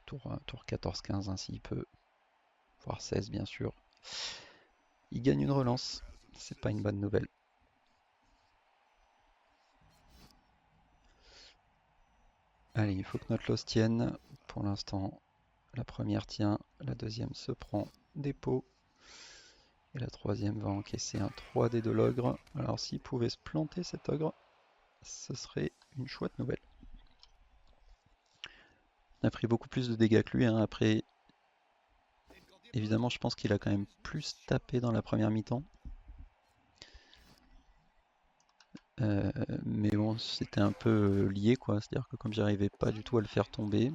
tour 14-15 ainsi il peut, voire 16 bien sûr. Il gagne une relance, c'est pas une bonne nouvelle. Allez, il faut que notre loss tienne. Pour l'instant, la première tient, la deuxième se prend des pots. Et la troisième va encaisser un 3D de l'ogre. Alors s'il pouvait se planter cet ogre, ce serait une chouette nouvelle. On a pris beaucoup plus de dégâts que lui, hein. Après, évidemment, je pense qu'il a quand même plus tapé dans la première mi-temps. Mais bon, c'était un peu lié, quoi. C'est-à-dire que comme j'arrivais pas du tout à le faire tomber,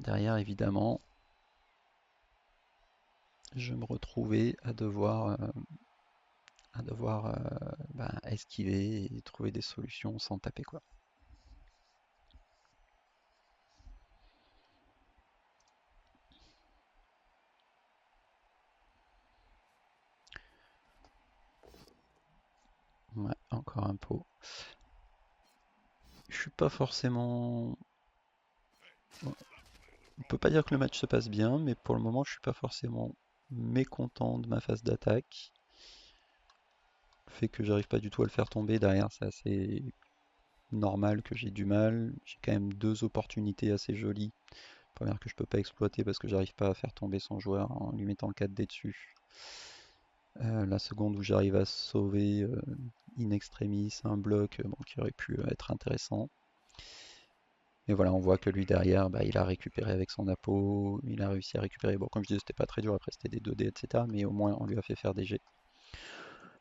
derrière, évidemment, je me retrouvais à devoir esquiver et trouver des solutions sans taper, quoi. Ouais, encore un pot. Je suis pas forcément. On peut pas dire que le match se passe bien, mais pour le moment, je suis pas forcément mécontent de ma phase d'attaque. Le fait que j'arrive pas du tout à le faire tomber derrière, c'est assez normal que j'ai du mal. J'ai quand même deux opportunités assez jolies. La première que je peux pas exploiter parce que j'arrive pas à faire tomber son joueur en lui mettant le 4D dessus. La seconde où j'arrive à sauver in extremis un bloc qui aurait pu être intéressant. Mais voilà, on voit que lui derrière, il a récupéré avec son apo, il a réussi à récupérer. Bon, comme je disais, c'était pas très dur, après c'était des 2D, etc. Mais au moins on lui a fait faire des jets.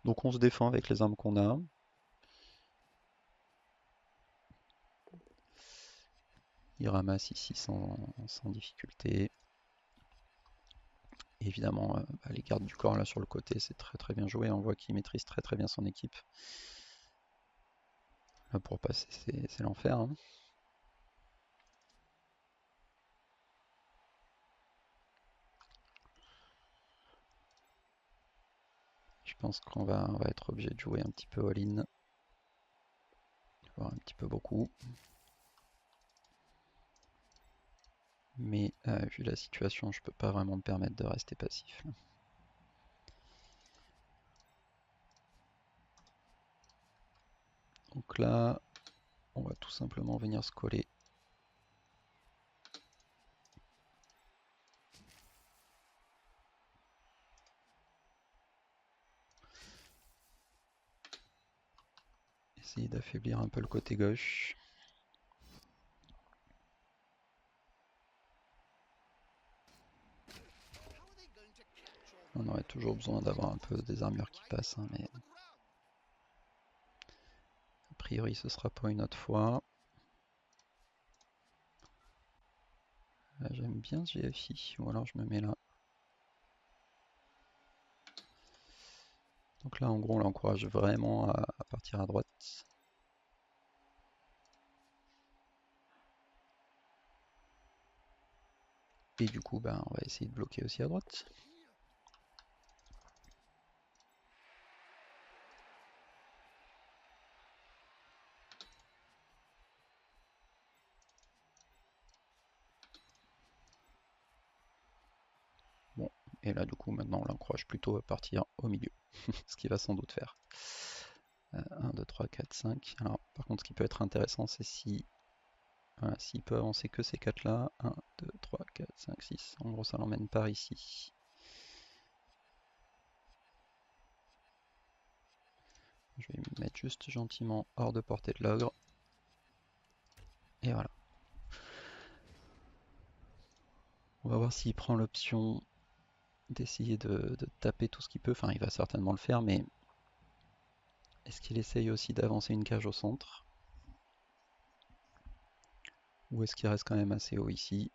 Donc on se défend avec les armes qu'on a. Il ramasse ici sans difficulté. Et évidemment, les gardes du corps là sur le côté, c'est très très bien joué. On voit qu'il maîtrise très très bien son équipe. Là pour passer, c'est l'enfer, hein. Je pense qu'on va être obligé de jouer un petit peu all-in, voire un petit peu beaucoup. Mais vu la situation, je peux pas vraiment me permettre de rester passif là. Donc là, on va tout simplement venir se coller. Essayer d'affaiblir un peu le côté gauche. On aurait toujours besoin d'avoir un peu des armures qui passent, hein, mais a priori ce sera pas une autre fois. J'aime bien ce GFI, ou alors je me mets là. Donc là en gros on l'encourage vraiment à partir à droite. Et du coup on va essayer de bloquer aussi à droite. Bon, et là du coup maintenant on l'encourage plutôt à partir au milieu, ce qu'il va sans doute faire. 1, 2, 3, 4, 5. Alors par contre ce qui peut être intéressant c'est si voilà, s'il peut avancer que ces 4 là. 1, 2, 3, 4, 5, 6. En gros ça l'emmène par ici. Je vais me mettre juste gentiment hors de portée de l'ogre. Et voilà. On va voir s'il prend l'option d'essayer de taper tout ce qu'il peut. Enfin, il va certainement le faire, mais est-ce qu'il essaye aussi d'avancer une cage au centre? Ou est-ce qu'il reste quand même assez haut ici?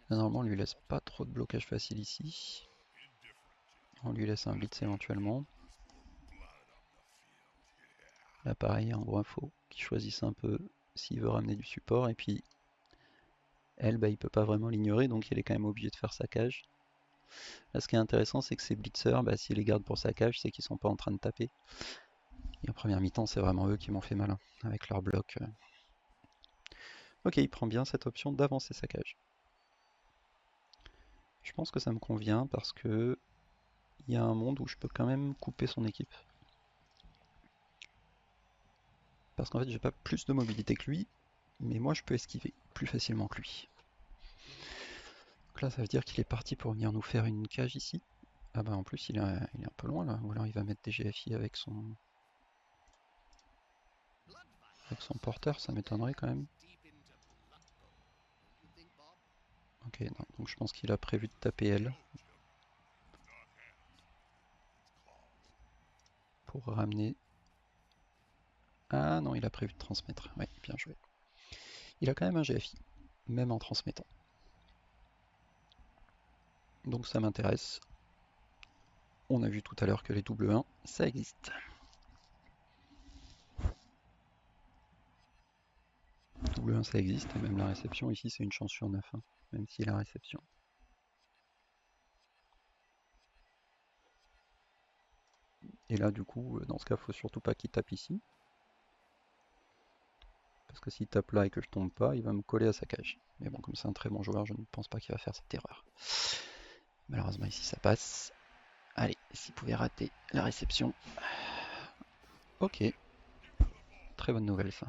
Là, normalement, on lui laisse pas trop de blocage facile ici. On lui laisse un blitz éventuellement. Là, pareil, en gros, il faut qu'il choisisse un peu s'il veut ramener du support. Et puis, elle, bah, il peut pas vraiment l'ignorer, donc il est quand même obligé de faire sa cage. Là, ce qui est intéressant, c'est que ces blitzers, bah, s'il les garde pour sa cage, c'est qu'ils sont pas en train de taper. Et en première mi-temps, c'est vraiment eux qui m'ont fait malin avec leur bloc. Ok, il prend bien cette option d'avancer sa cage. Je pense que ça me convient parce que il y a un monde où je peux quand même couper son équipe. Parce qu'en fait, j'ai pas plus de mobilité que lui, mais moi je peux esquiver plus facilement que lui. Donc là, ça veut dire qu'il est parti pour venir nous faire une cage ici. Ah bah en plus, il est un peu loin là, ou alors il va mettre des GFI avec son porteur, ça m'étonnerait quand même. Ok, non, donc je pense qu'il a prévu de taper elle pour ramener. Ah non, il a prévu de transmettre. Ouais, bien joué. Il a quand même un GFI, même en transmettant. Donc ça m'intéresse. On a vu tout à l'heure que les double 1, ça existe. Double 1, ça existe, et même la réception ici, c'est une chance sur 9, hein, même si la réception. Et là, du coup, dans ce cas, faut surtout pas qu'il tape ici. Parce que s'il tape là et que je tombe pas, il va me coller à sa cage. Mais bon, comme c'est un très bon joueur, je ne pense pas qu'il va faire cette erreur. Malheureusement, ici, ça passe. Allez, s'il pouvait rater la réception. Ok, très bonne nouvelle ça.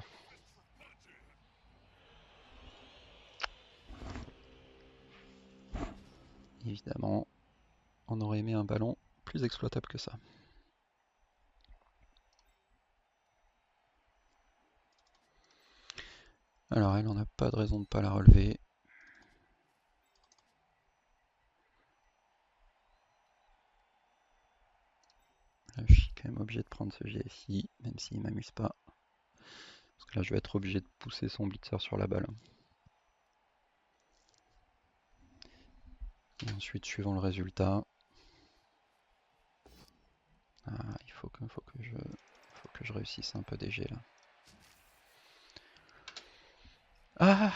Évidemment, on aurait aimé un ballon plus exploitable que ça. Alors elle, on n'a pas de raison de ne pas la relever. Là, je suis quand même obligé de prendre ce GFI, même s'il ne m'amuse pas. Parce que là, je vais être obligé de pousser son blitzer sur la balle. Et ensuite, suivant le résultat, il faut que je réussisse un peu DG là. Ah!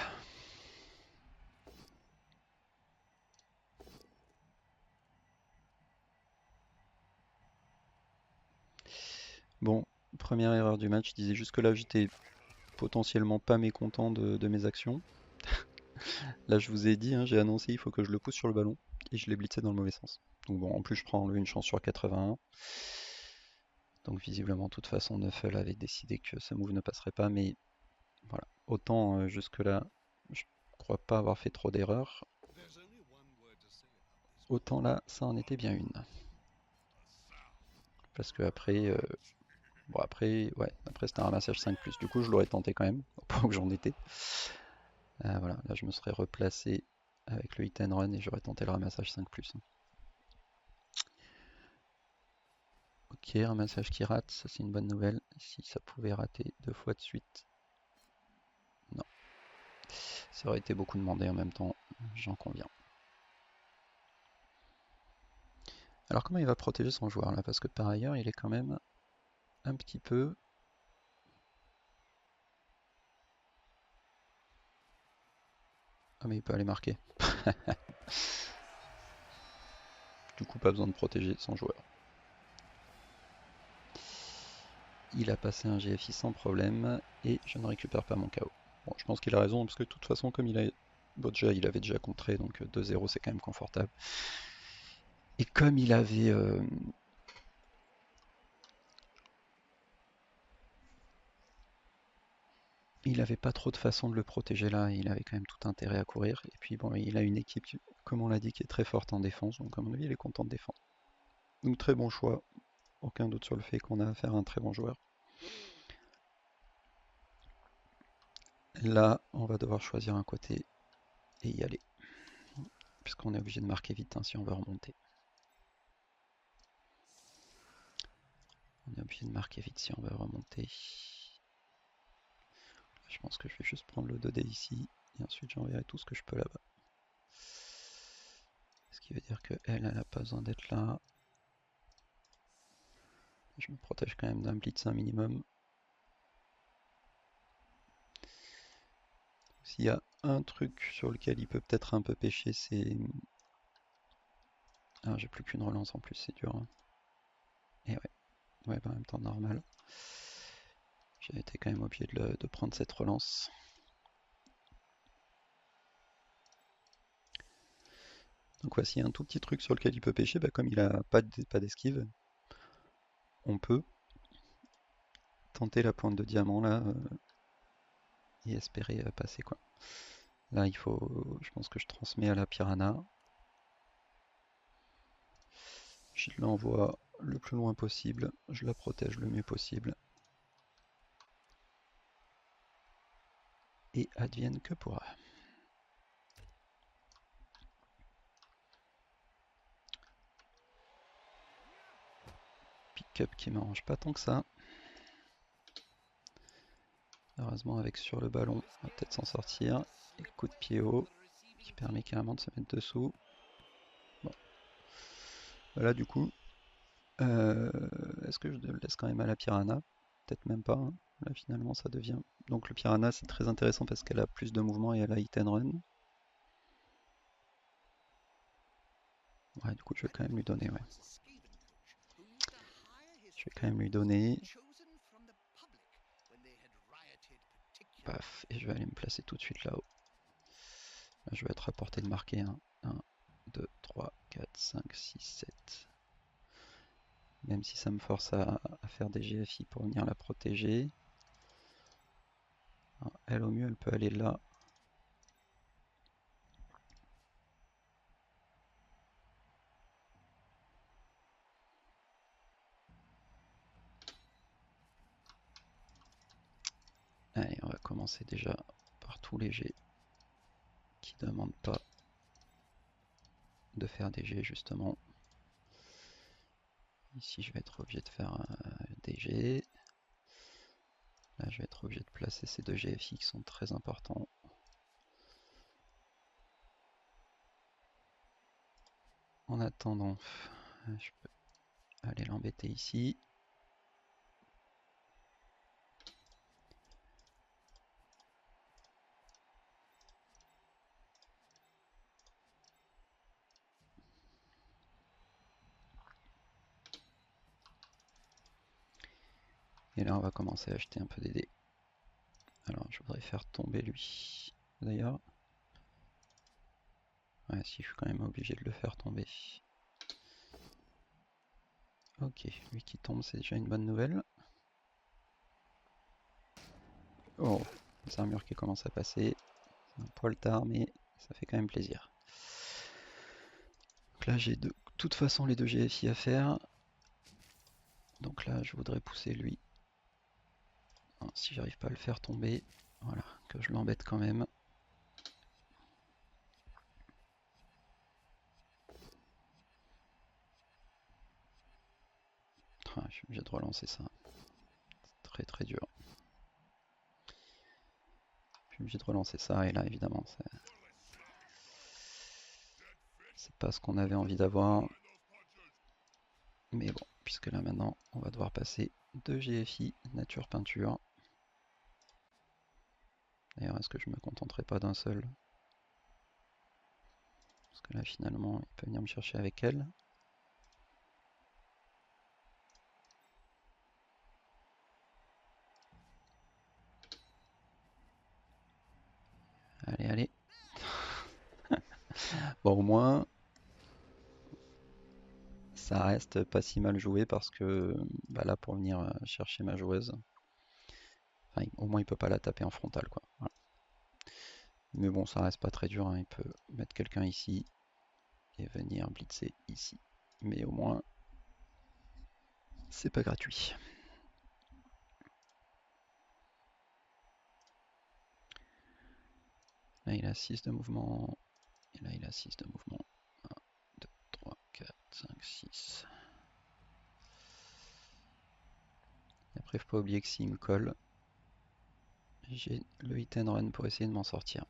Bon, première erreur du match, je disais jusque là j'étais potentiellement pas mécontent de mes actions. Là je vous ai dit, hein, j'ai annoncé il faut que je le pousse sur le ballon et je l'ai blitzé dans le mauvais sens. Donc bon, en plus je prends une chance sur 81. Donc visiblement de toute façon Neufel avait décidé que ce move ne passerait pas, mais voilà. Autant jusque là je crois pas avoir fait trop d'erreurs. Autant là ça en était bien une. Parce que après, bon après c'était un ramassage 5+. Du coup je l'aurais tenté quand même, au point où j'en étais. Voilà, là je me serais replacé avec le hit and run et j'aurais tenté le ramassage 5+. Ok, ramassage qui rate, ça c'est une bonne nouvelle. Si ça pouvait rater 2 fois de suite, non. Ça aurait été beaucoup demandé en même temps, j'en conviens. Alors comment il va protéger son joueur là? Parce que par ailleurs, il est quand même un petit peu... Ah mais il peut aller marquer. Du coup, pas besoin de protéger son joueur. Il a passé un GFI sans problème et je ne récupère pas mon KO. Bon, je pense qu'il a raison parce que de toute façon, comme il a... Bon, déjà, il avait déjà contré, donc 2-0 c'est quand même confortable. Et comme il avait... il avait pas trop de façon de le protéger là, il avait quand même tout intérêt à courir. Et puis bon, il a une équipe, comme on l'a dit, qui est très forte en défense, donc à mon avis, il est content de défendre. Donc très bon choix aucun doute sur le fait qu'on a affaire à un très bon joueur. Là, on va devoir choisir un côté et y aller. Puisqu'on est obligé de marquer vite hein, si on veut remonter. On est obligé de marquer vite si on veut remonter. Je pense que je vais juste prendre le 2D ici. Et ensuite j'enverrai tout ce que je peux là-bas. Ce qui veut dire qu'elle, elle n'a pas besoin d'être là. Je me protège quand même d'un blitz un minimum. S'il y a un truc sur lequel il peut peut-être un peu pêcher, c'est... Ah, j'ai plus qu'une relance en plus, c'est dur. Hein. Et ouais, bah, en même temps normal. J'ai été quand même obligé de prendre cette relance. Donc voici un tout petit truc sur lequel il peut pêcher, bah, comme il a pas d'esquive, on peut tenter la pointe de diamant là et espérer passer quoi. Là il faut, je pense que je transmets à la piranha. Je l'envoie le plus loin possible, je la protège le mieux possible. Et advienne que pourra. Pick-up qui m'arrange pas tant que ça. Heureusement avec sur le ballon, on va peut-être s'en sortir. Et coup de pied haut qui permet carrément de se mettre dessous. Bon. Voilà du coup. Est-ce que je le laisse quand même à la piranha? Peut-être même pas. Hein. Là finalement ça devient... Donc le piranha c'est très intéressant parce qu'elle a plus de mouvement et elle a hit and run. Ouais du coup je vais quand même lui donner, ouais. Je vais quand même lui donner. Paf, et je vais aller me placer tout de suite là-haut. Là, je vais être à portée de marquer. 1, 2, 3, 4, 5, 6, 7. Même si ça me force à faire des GFI pour venir la protéger. Alors, elle au mieux elle peut aller là. Allez, on va commencer déjà par tout léger qui ne demande pas de faire des G justement. Ici je vais être obligé de faire des G. Là je vais être obligé de placer ces deux GFI qui sont très importants. En attendant, je peux aller l'embêter ici. Et là on va commencer à acheter un peu des dés. Alors je voudrais faire tomber lui. D'ailleurs, ouais, si je suis quand même obligé de le faire tomber. Ok, lui qui tombe, c'est déjà une bonne nouvelle. Oh, les armures qui commencent à passer. C'est un poil tard, mais ça fait quand même plaisir. Donc là, j'ai de toute façon les deux GFI à faire. Donc là, je voudrais pousser lui. Non, si j'arrive pas à le faire tomber, voilà, que je l'embête quand même. Ah, je suis obligé de relancer ça. C'est très très dur. Je suis obligé de relancer ça, et là, évidemment, c'est pas ce qu'on avait envie d'avoir. Mais bon, puisque là maintenant, on va devoir passer de GFI nature peinture. D'ailleurs, est-ce que je me contenterai pas d'un seul? Parce que là, finalement, il peut venir me chercher avec elle. Allez, allez. Bon, au moins, ça reste pas si mal joué parce que bah là, pour venir chercher ma joueuse, enfin, au moins, il peut pas la taper en frontal, quoi. Voilà. Mais bon, ça reste pas très dur. Hein. Il peut mettre quelqu'un ici et venir blitzer ici. Mais au moins, c'est pas gratuit. Là, il a 6 de mouvement. Et là, il a 6 de mouvement. 1, 2, 3, 4, 5, 6. Et après, faut pas oublier que s'il me colle, j'ai le hit and run pour essayer de m'en sortir.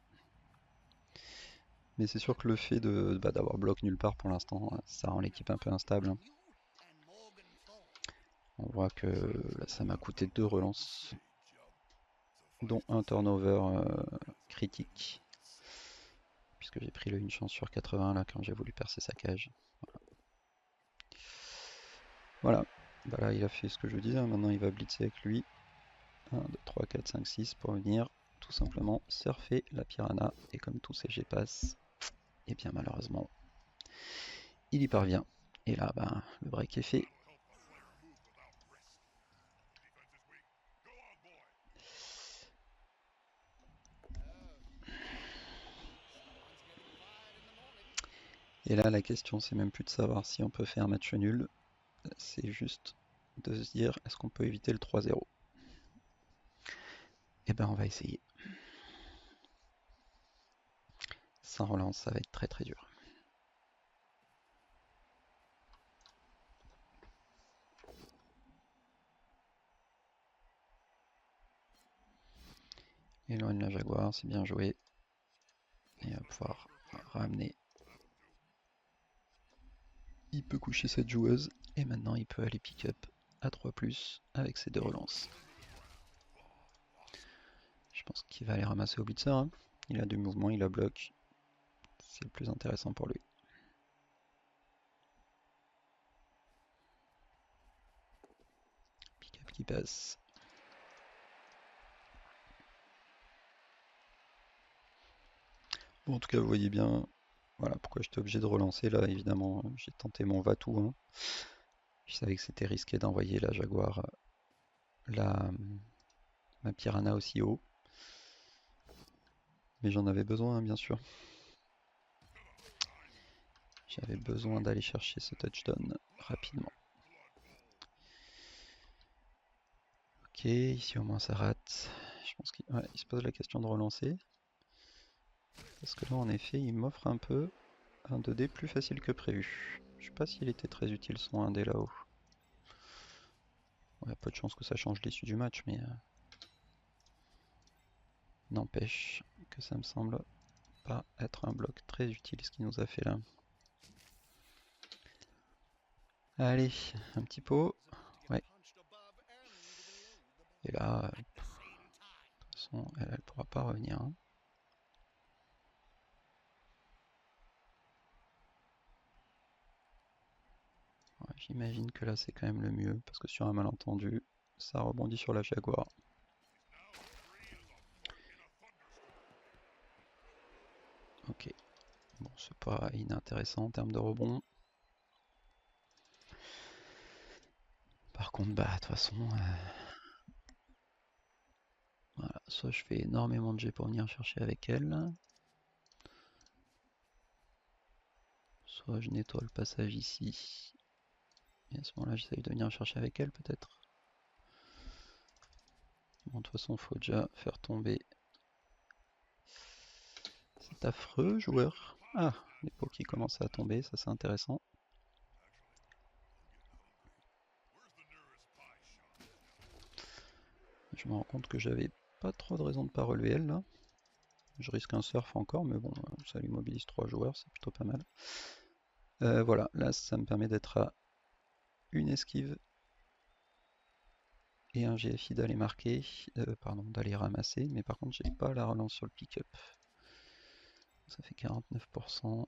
Mais c'est sûr que le fait d'avoir bloc nulle part pour l'instant, ça rend l'équipe un peu instable, hein. On voit que là, ça m'a coûté 2 relances, dont un turnover critique, puisque j'ai pris le une chance sur 80 là quand j'ai voulu percer sa cage. Voilà, bah là il a fait ce que je disais, hein. Maintenant il va blitzer avec lui. 1, 2, 3, 4, 5, 6 pour venir tout simplement surfer la piranha. Et comme tous ces G passent, et bien malheureusement, il y parvient. Et là, ben, le break est fait. Et là, la question, c'est même plus de savoir si on peut faire un match nul. C'est juste de se dire, est-ce qu'on peut éviter le 3-0? Et ben, on va essayer. Sans relance, ça va être très très dur. Éloigne la Jaguar, c'est bien joué. Et on va pouvoir ramener. Il peut coucher cette joueuse. Et maintenant, il peut aller pick-up à 3+, avec ses 2 relances. Je pense qu'il va aller ramasser au blitzer, hein. Il a du mouvement, il a bloc. C'est le plus intéressant pour lui. Pick-up qui passe. Bon, en tout cas, vous voyez bien, voilà pourquoi j'étais obligé de relancer là. Évidemment, j'ai tenté mon va-tout, hein. Je savais que c'était risqué d'envoyer la Jaguar, la, ma Piranha aussi haut. Mais j'en avais besoin, hein, bien sûr. J'avais besoin d'aller chercher ce touchdown rapidement. Ok, ici au moins ça rate. Je pense qu'il il se pose la question de relancer. Parce que là, en effet, il m'offre un peu un 2D plus facile que prévu. Je sais pas s'il était très utile son 1D là-haut. Il y a peu de chance que ça change l'issue du match, mais n'empêche que ça me semble pas être un bloc très utile ce qu'il nous a fait là. Allez, un petit pot. Ouais. Et là, de toute façon, elle pourra pas revenir, hein. Ouais, j'imagine que là c'est quand même le mieux, parce que sur un malentendu, ça rebondit sur la Jaguar. Ok. Bon, c'est pas inintéressant en termes de rebond. Par contre, bah, de toute façon, voilà, soit je fais énormément de G pour venir chercher avec elle, soit je nettoie le passage ici, et à ce moment-là, j'essaye de venir chercher avec elle peut-être. Bon, de toute façon, faut déjà faire tomber. C'est affreux, joueur. Ah, les pots qui commencent à tomber, ça c'est intéressant. Je me rends compte que j'avais pas trop de raison de pas relever elle là. Je risque un surf encore, mais bon, ça lui mobilise 3 joueurs, c'est plutôt pas mal. Voilà, là ça me permet d'être à une esquive et un GFI d'aller marquer, pardon, d'aller ramasser, mais par contre j'ai pas la relance sur le pick-up. Ça fait 49%.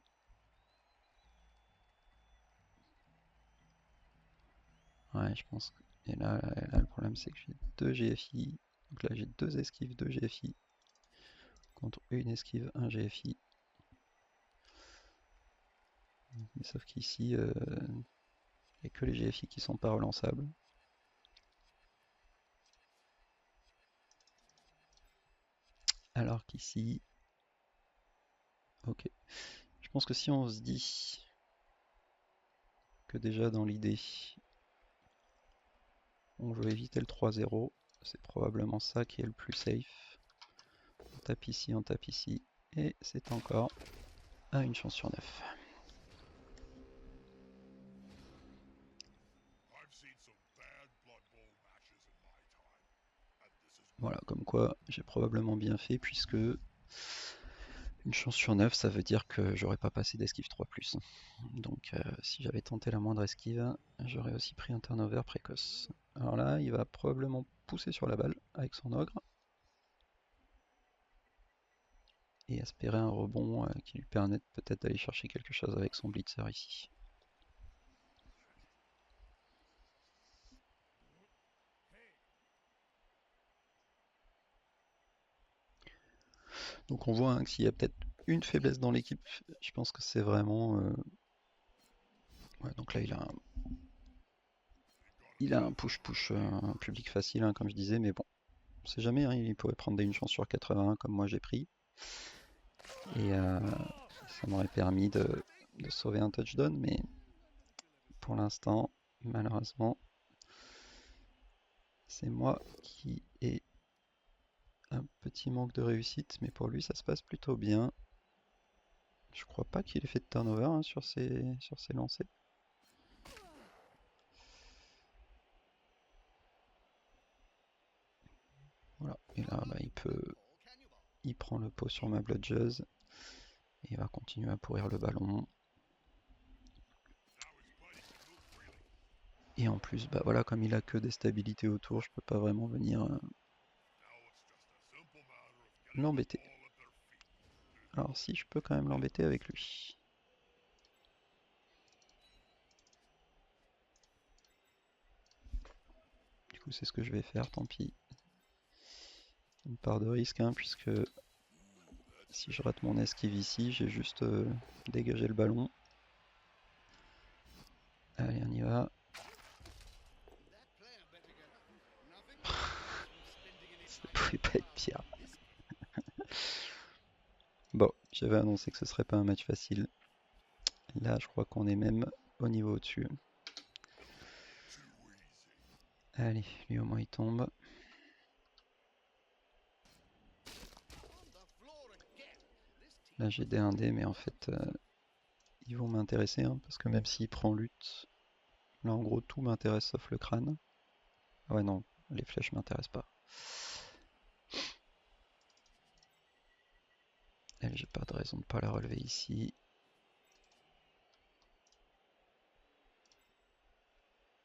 Ouais, je pense que... Et là, le problème c'est que j'ai 2 GFI. Donc là j'ai 2 esquives, 2 GFI. Contre une esquive, un GFI. Mais sauf qu'ici, il n'y a que les GFI qui sont pas relançables. Alors qu'ici, ok. Je pense que si on se dit que déjà dans l'idée, On veut éviter le 3-0. C'est probablement ça qui est le plus safe. On tape ici, on tape ici. Et c'est encore à une chance sur 9. Voilà, comme quoi j'ai probablement bien fait puisque une chance sur 9, ça veut dire que j'aurais pas passé d'esquive 3+. Donc si j'avais tenté la moindre esquive, j'aurais aussi pris un turnover précoce. Alors là, il va probablement pousser sur la balle avec son ogre. Et espérer un rebond qui lui permette peut-être d'aller chercher quelque chose avec son blitzer ici. Donc on voit hein, que s'il y a peut-être une faiblesse dans l'équipe, je pense que c'est vraiment... Ouais, donc là il a un push-push, un public facile, hein, comme je disais, mais bon, on sait jamais, hein, il pourrait prendre une chance sur 81 comme moi j'ai pris. Et ça m'aurait permis de sauver un touchdown, mais pour l'instant, malheureusement, c'est moi qui ai un petit manque de réussite, mais pour lui ça se passe plutôt bien. Je crois pas qu'il ait fait de turnover hein, sur ses lancers. Voilà, et là bah, il prend le pot sur ma bludgeuse et il va continuer à pourrir le ballon. Et en plus, bah voilà, comme il a que des stabilités autour, je peux pas vraiment venir l'embêter. Alors si, je peux quand même l'embêter avec lui. Du coup, c'est ce que je vais faire, tant pis. Une part de risque, hein, puisque si je rate mon esquive ici, j'ai juste dégagé le ballon. Allez, on y va. Ça pouvait pas être pire. Bon, j'avais annoncé que ce serait pas un match facile. Là, je crois qu'on est même au niveau au-dessus. Allez, lui au moins il tombe. Là j'ai des 1D, mais en fait ils vont m'intéresser, hein, parce que même s'il prend lutte, là en gros tout m'intéresse sauf le crâne. Ah ouais non, les flèches m'intéressent pas. Allez, j'ai pas de raison de pas la relever ici.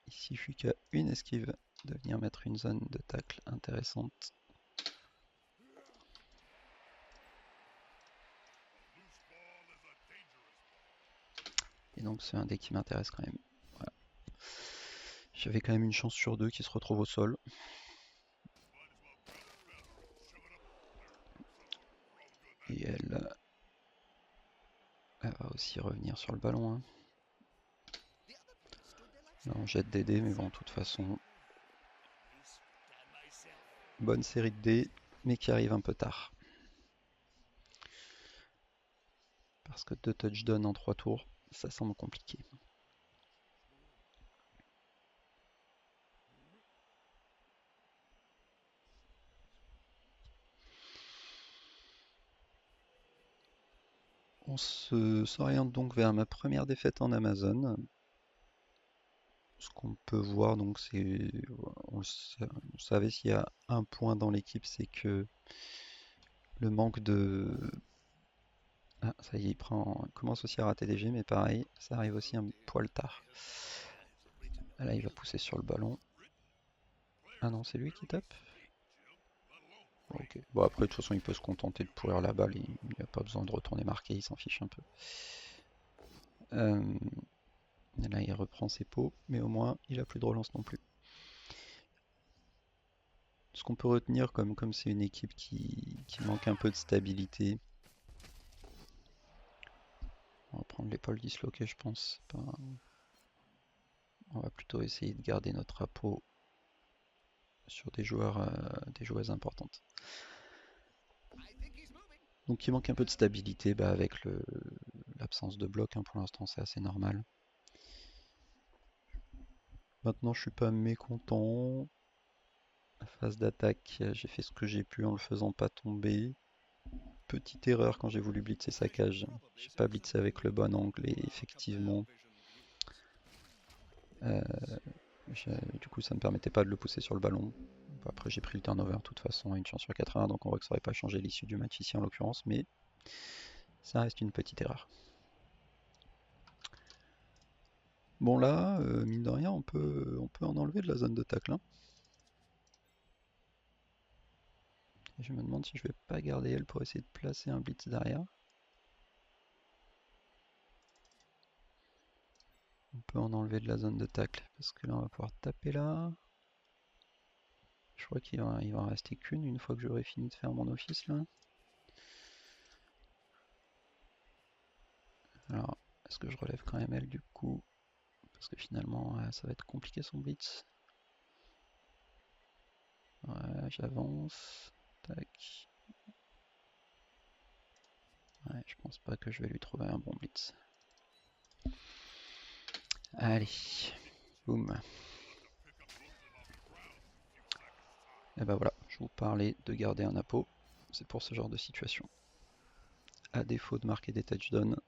Ici je suis qu'à une esquive de venir mettre une zone de tacle intéressante. Et donc c'est un dé qui m'intéresse quand même. Voilà. J'avais quand même une chance sur 2 qui se retrouve au sol. Et elle va aussi revenir sur le ballon. Hein. Là on jette des dés, mais bon, de toute façon, bonne série de dés, mais qui arrive un peu tard. Parce que 2 touchdowns en 3 tours, ça semble compliqué. On s'oriente donc vers ma première défaite en Amazon. Ce qu'on peut voir, donc, c'est, on savait s'il y a un point dans l'équipe, c'est que le manque de... Ah, ça y est, il commence aussi à rater des jets, mais pareil, ça arrive aussi un poil tard. Ah, là, il va pousser sur le ballon. Ah non, c'est lui qui tape? Ok. Bon, après, de toute façon, il peut se contenter de pourrir la balle, il n'a pas besoin de retourner marquer, il s'en fiche un peu. Là, il reprend ses pots, mais au moins, il a plus de relance non plus. Ce qu'on peut retenir, comme c'est une équipe qui manque un peu de stabilité, on va prendre l'épaule disloquée, je pense. On va plutôt essayer de garder notre appôt sur des joueuses importantes. Donc, il manque un peu de stabilité avec l'absence de bloc. Hein, pour l'instant, c'est assez normal. Maintenant, je suis pas mécontent. La phase d'attaque, j'ai fait ce que j'ai pu en le faisant pas tomber. Petite erreur quand j'ai voulu blitzer sa cage. J'ai pas blitzé avec le bon angle et effectivement, euh, du coup, ça me permettait pas de le pousser sur le ballon. Bon, après, j'ai pris le turnover de toute façon à une chance sur 80, donc on voit que ça aurait pas changé l'issue du match ici en l'occurrence, mais ça reste une petite erreur. Bon là, mine de rien, on peut en enlever de la zone de tacle, hein. Et je me demande si je vais pas garder elle pour essayer de placer un blitz derrière. On peut en enlever de la zone de tacle, parce que là on va pouvoir taper là. Je crois qu'il va en rester qu'une une fois que j'aurai fini de faire mon office là. Alors, est-ce que je relève quand même elle du coup? Parce que finalement, ça va être compliqué son blitz. Ouais, j'avance. Tac. Ouais, je pense pas que je vais lui trouver un bon blitz. Allez, boum. Et ben voilà, je vous parlais de garder un appôt. C'est pour ce genre de situation. À défaut de marquer des touchdowns,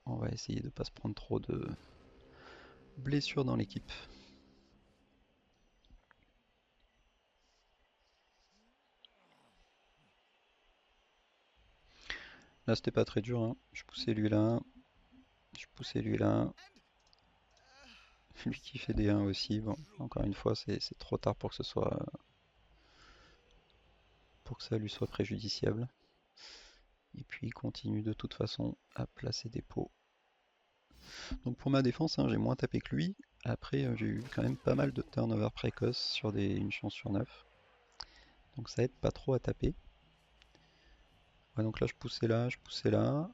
on va essayer de ne pas se prendre trop de blessures dans l'équipe. Là, c'était pas très dur, hein. Je poussais lui là, je poussais lui là. Lui qui fait des 1 aussi. Bon, encore une fois, c'est trop tard pour que ça lui soit préjudiciable. Et puis il continue de toute façon à placer des pots. Donc pour ma défense, hein, j'ai moins tapé que lui. Après, j'ai eu quand même pas mal de turnover précoces sur une chance sur 9. Donc ça aide pas trop à taper. Ouais, donc là, je poussais là, je poussais là.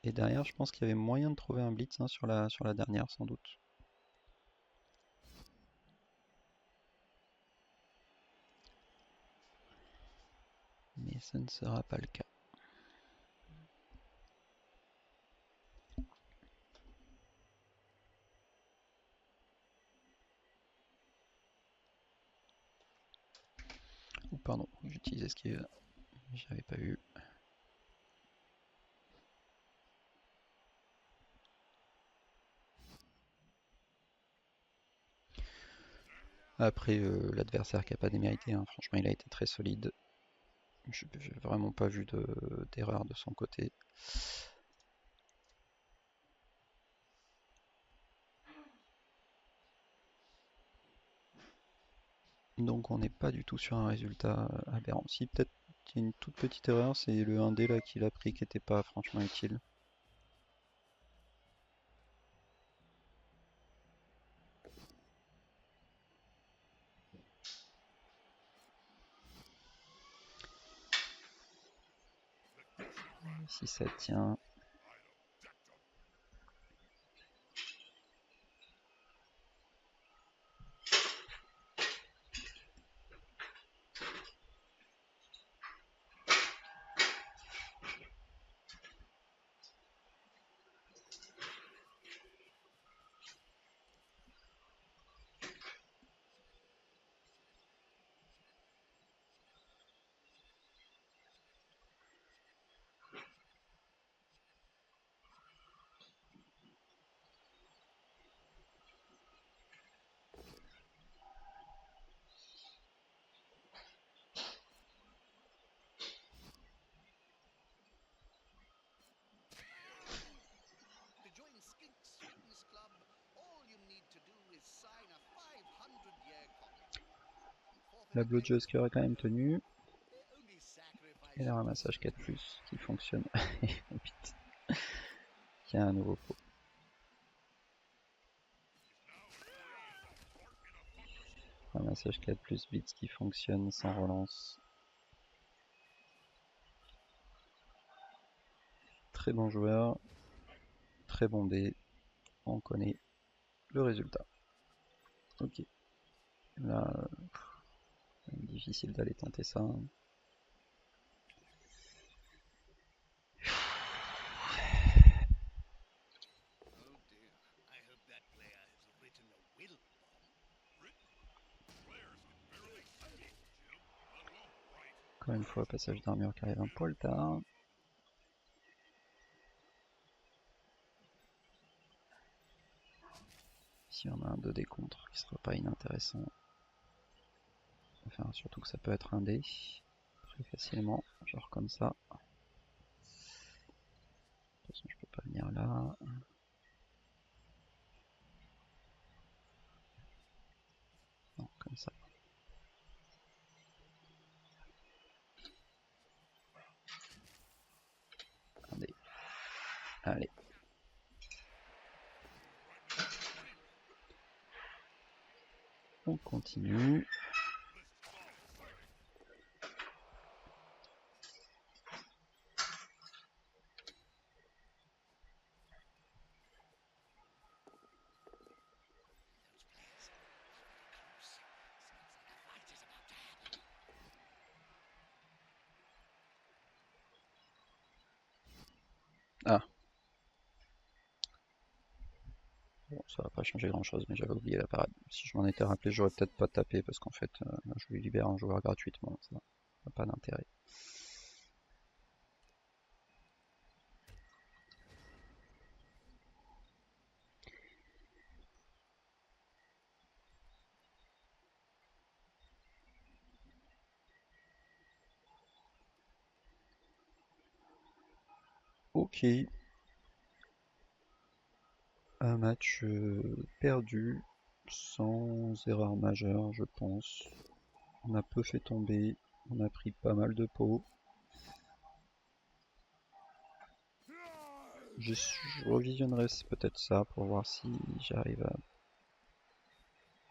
Et derrière, je pense qu'il y avait moyen de trouver un blitz, hein, sur la dernière, sans doute. Mais ce ne sera pas le cas. Ou pardon, j'utilise esquive. J'avais pas vu. Après, l'adversaire qui a pas démérité, hein, franchement, il a été très solide. J'ai vraiment pas vu d'erreur de son côté. Donc on n'est pas du tout sur un résultat aberrant. Si peut-être qu'il y a une toute petite erreur, c'est le 1D là qu'il a pris qui n'était pas franchement utile. Si ça tient. La blowjust qui aurait quand même tenu. Et le ramassage 4+, qui fonctionne. Vite. Qui a un nouveau pot. Ramassage 4+, blitz qui fonctionne sans relance. Très bon joueur. Très bon dé. On connaît le résultat. Ok. Là, difficile d'aller tenter ça. Encore une fois, passage d'armure qui arrive un poil tard. Ici on a un 2D contre qui sera pas inintéressant. Enfin, surtout que ça peut être un dé très facilement, genre comme ça. De toute façon, je peux pas venir là. Non, comme ça. Un dé. Allez. On continue. Ah. Bon, ça va pas changer grand chose, mais j'avais oublié la parade. Si je m'en étais rappelé, j'aurais peut-être pas tapé parce qu'en fait, je lui libère un joueur gratuitement. Ça n'a pas d'intérêt. Ok. Un match perdu, sans erreur majeure, je pense. On a peu fait tomber, on a pris pas mal de pots. Je revisionnerai peut-être ça pour voir si j'arrive à...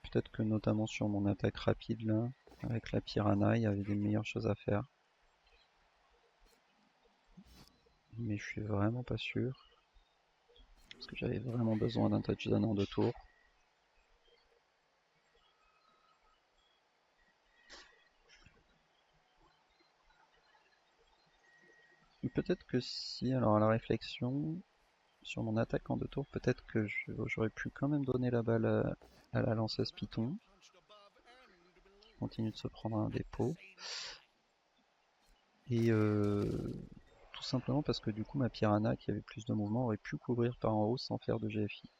Peut-être que notamment sur mon attaque rapide là, avec la piranha, il y avait des meilleures choses à faire. Mais je suis vraiment pas sûr. Parce que j'avais vraiment besoin d'un touchdown en 2 tours. Peut-être que si, alors à la réflexion, sur mon attaque en 2 tours, peut-être que j'aurais pu quand même donner la balle à la lanceuse Python. Qui continue de se prendre un dépôt. Et tout simplement parce que du coup ma piranha qui avait plus de mouvement aurait pu couvrir par en haut sans faire de GFI.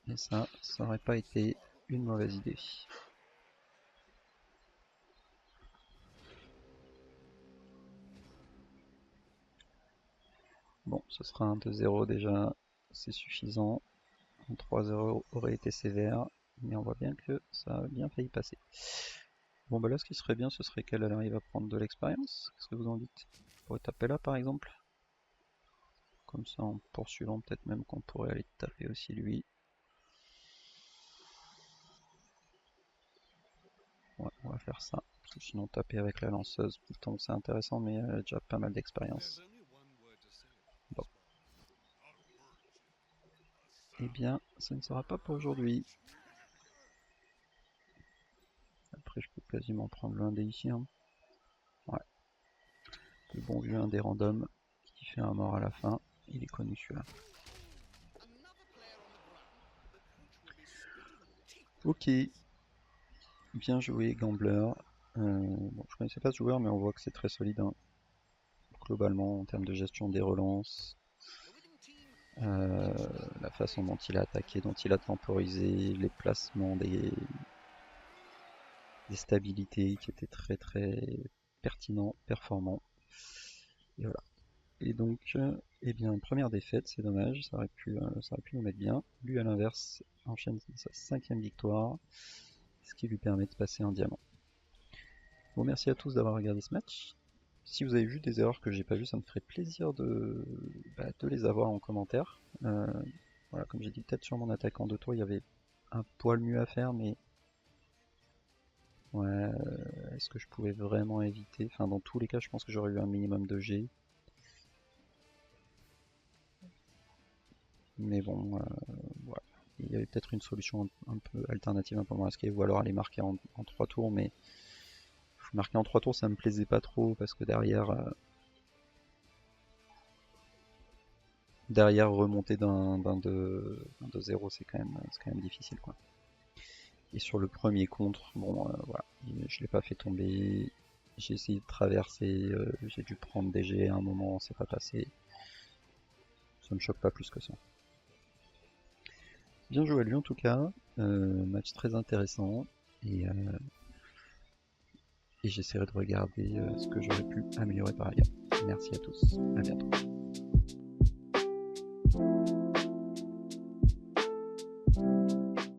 Et ça aurait pas été une mauvaise idée. Bon, ce sera un 2-0 déjà, c'est suffisant. Un 3-0 aurait été sévère, mais on voit bien que ça a bien failli passer. Bon bah là ce qui serait bien ce serait qu'elle arrive à prendre de l'expérience, qu'est-ce que vous en dites? On pourrait taper là par exemple. Comme ça en poursuivant peut-être même qu'on pourrait aller taper aussi lui. Ouais, on va faire ça. Parce que sinon taper avec la lanceuse Python c'est intéressant mais elle a déjà pas mal d'expérience. Bon. Eh bien, ce ne sera pas pour aujourd'hui. Après je peux quasiment prendre l'un des ici. Hein. Ouais. Le bon vieux un des randoms qui fait un mort à la fin. Il est connu celui-là. Ok. Bien joué Gambler. Bon, je connaissais pas ce joueur mais on voit que c'est très solide. Hein. Globalement en termes de gestion des relances. La façon dont il a attaqué, dont il a temporisé, les placements des stabilités qui étaient très très pertinents, performants. Et voilà. Et donc, eh bien, première défaite, c'est dommage, ça aurait pu nous mettre bien. Lui, à l'inverse, enchaîne sa 5e victoire, ce qui lui permet de passer en diamant. Bon, merci à tous d'avoir regardé ce match. Si vous avez vu des erreurs que j'ai pas vues, ça me ferait plaisir de les avoir en commentaire. Voilà, comme j'ai dit, peut-être sur mon attaque en 2 tours, il y avait un poil mieux à faire, mais ouais, est-ce que je pouvais vraiment éviter? Enfin, dans tous les cas, je pense que j'aurais eu un minimum de G. Mais bon, voilà. Il y avait peut-être une solution un peu alternative, un peu moins risquée, ou alors aller marquer en 3 tours, mais marquer en 3 tours, ça me plaisait pas trop, parce que derrière remonter d'un 2-0, c'est quand même difficile, quoi. Et sur le premier contre, bon, voilà, je l'ai pas fait tomber. J'ai essayé de traverser, j'ai dû prendre des jets à un moment, c'est pas passé. Ça me choque pas plus que ça. Bien joué à lui en tout cas, match très intéressant. Et j'essaierai de regarder ce que j'aurais pu améliorer par ailleurs. Merci à tous, à bientôt.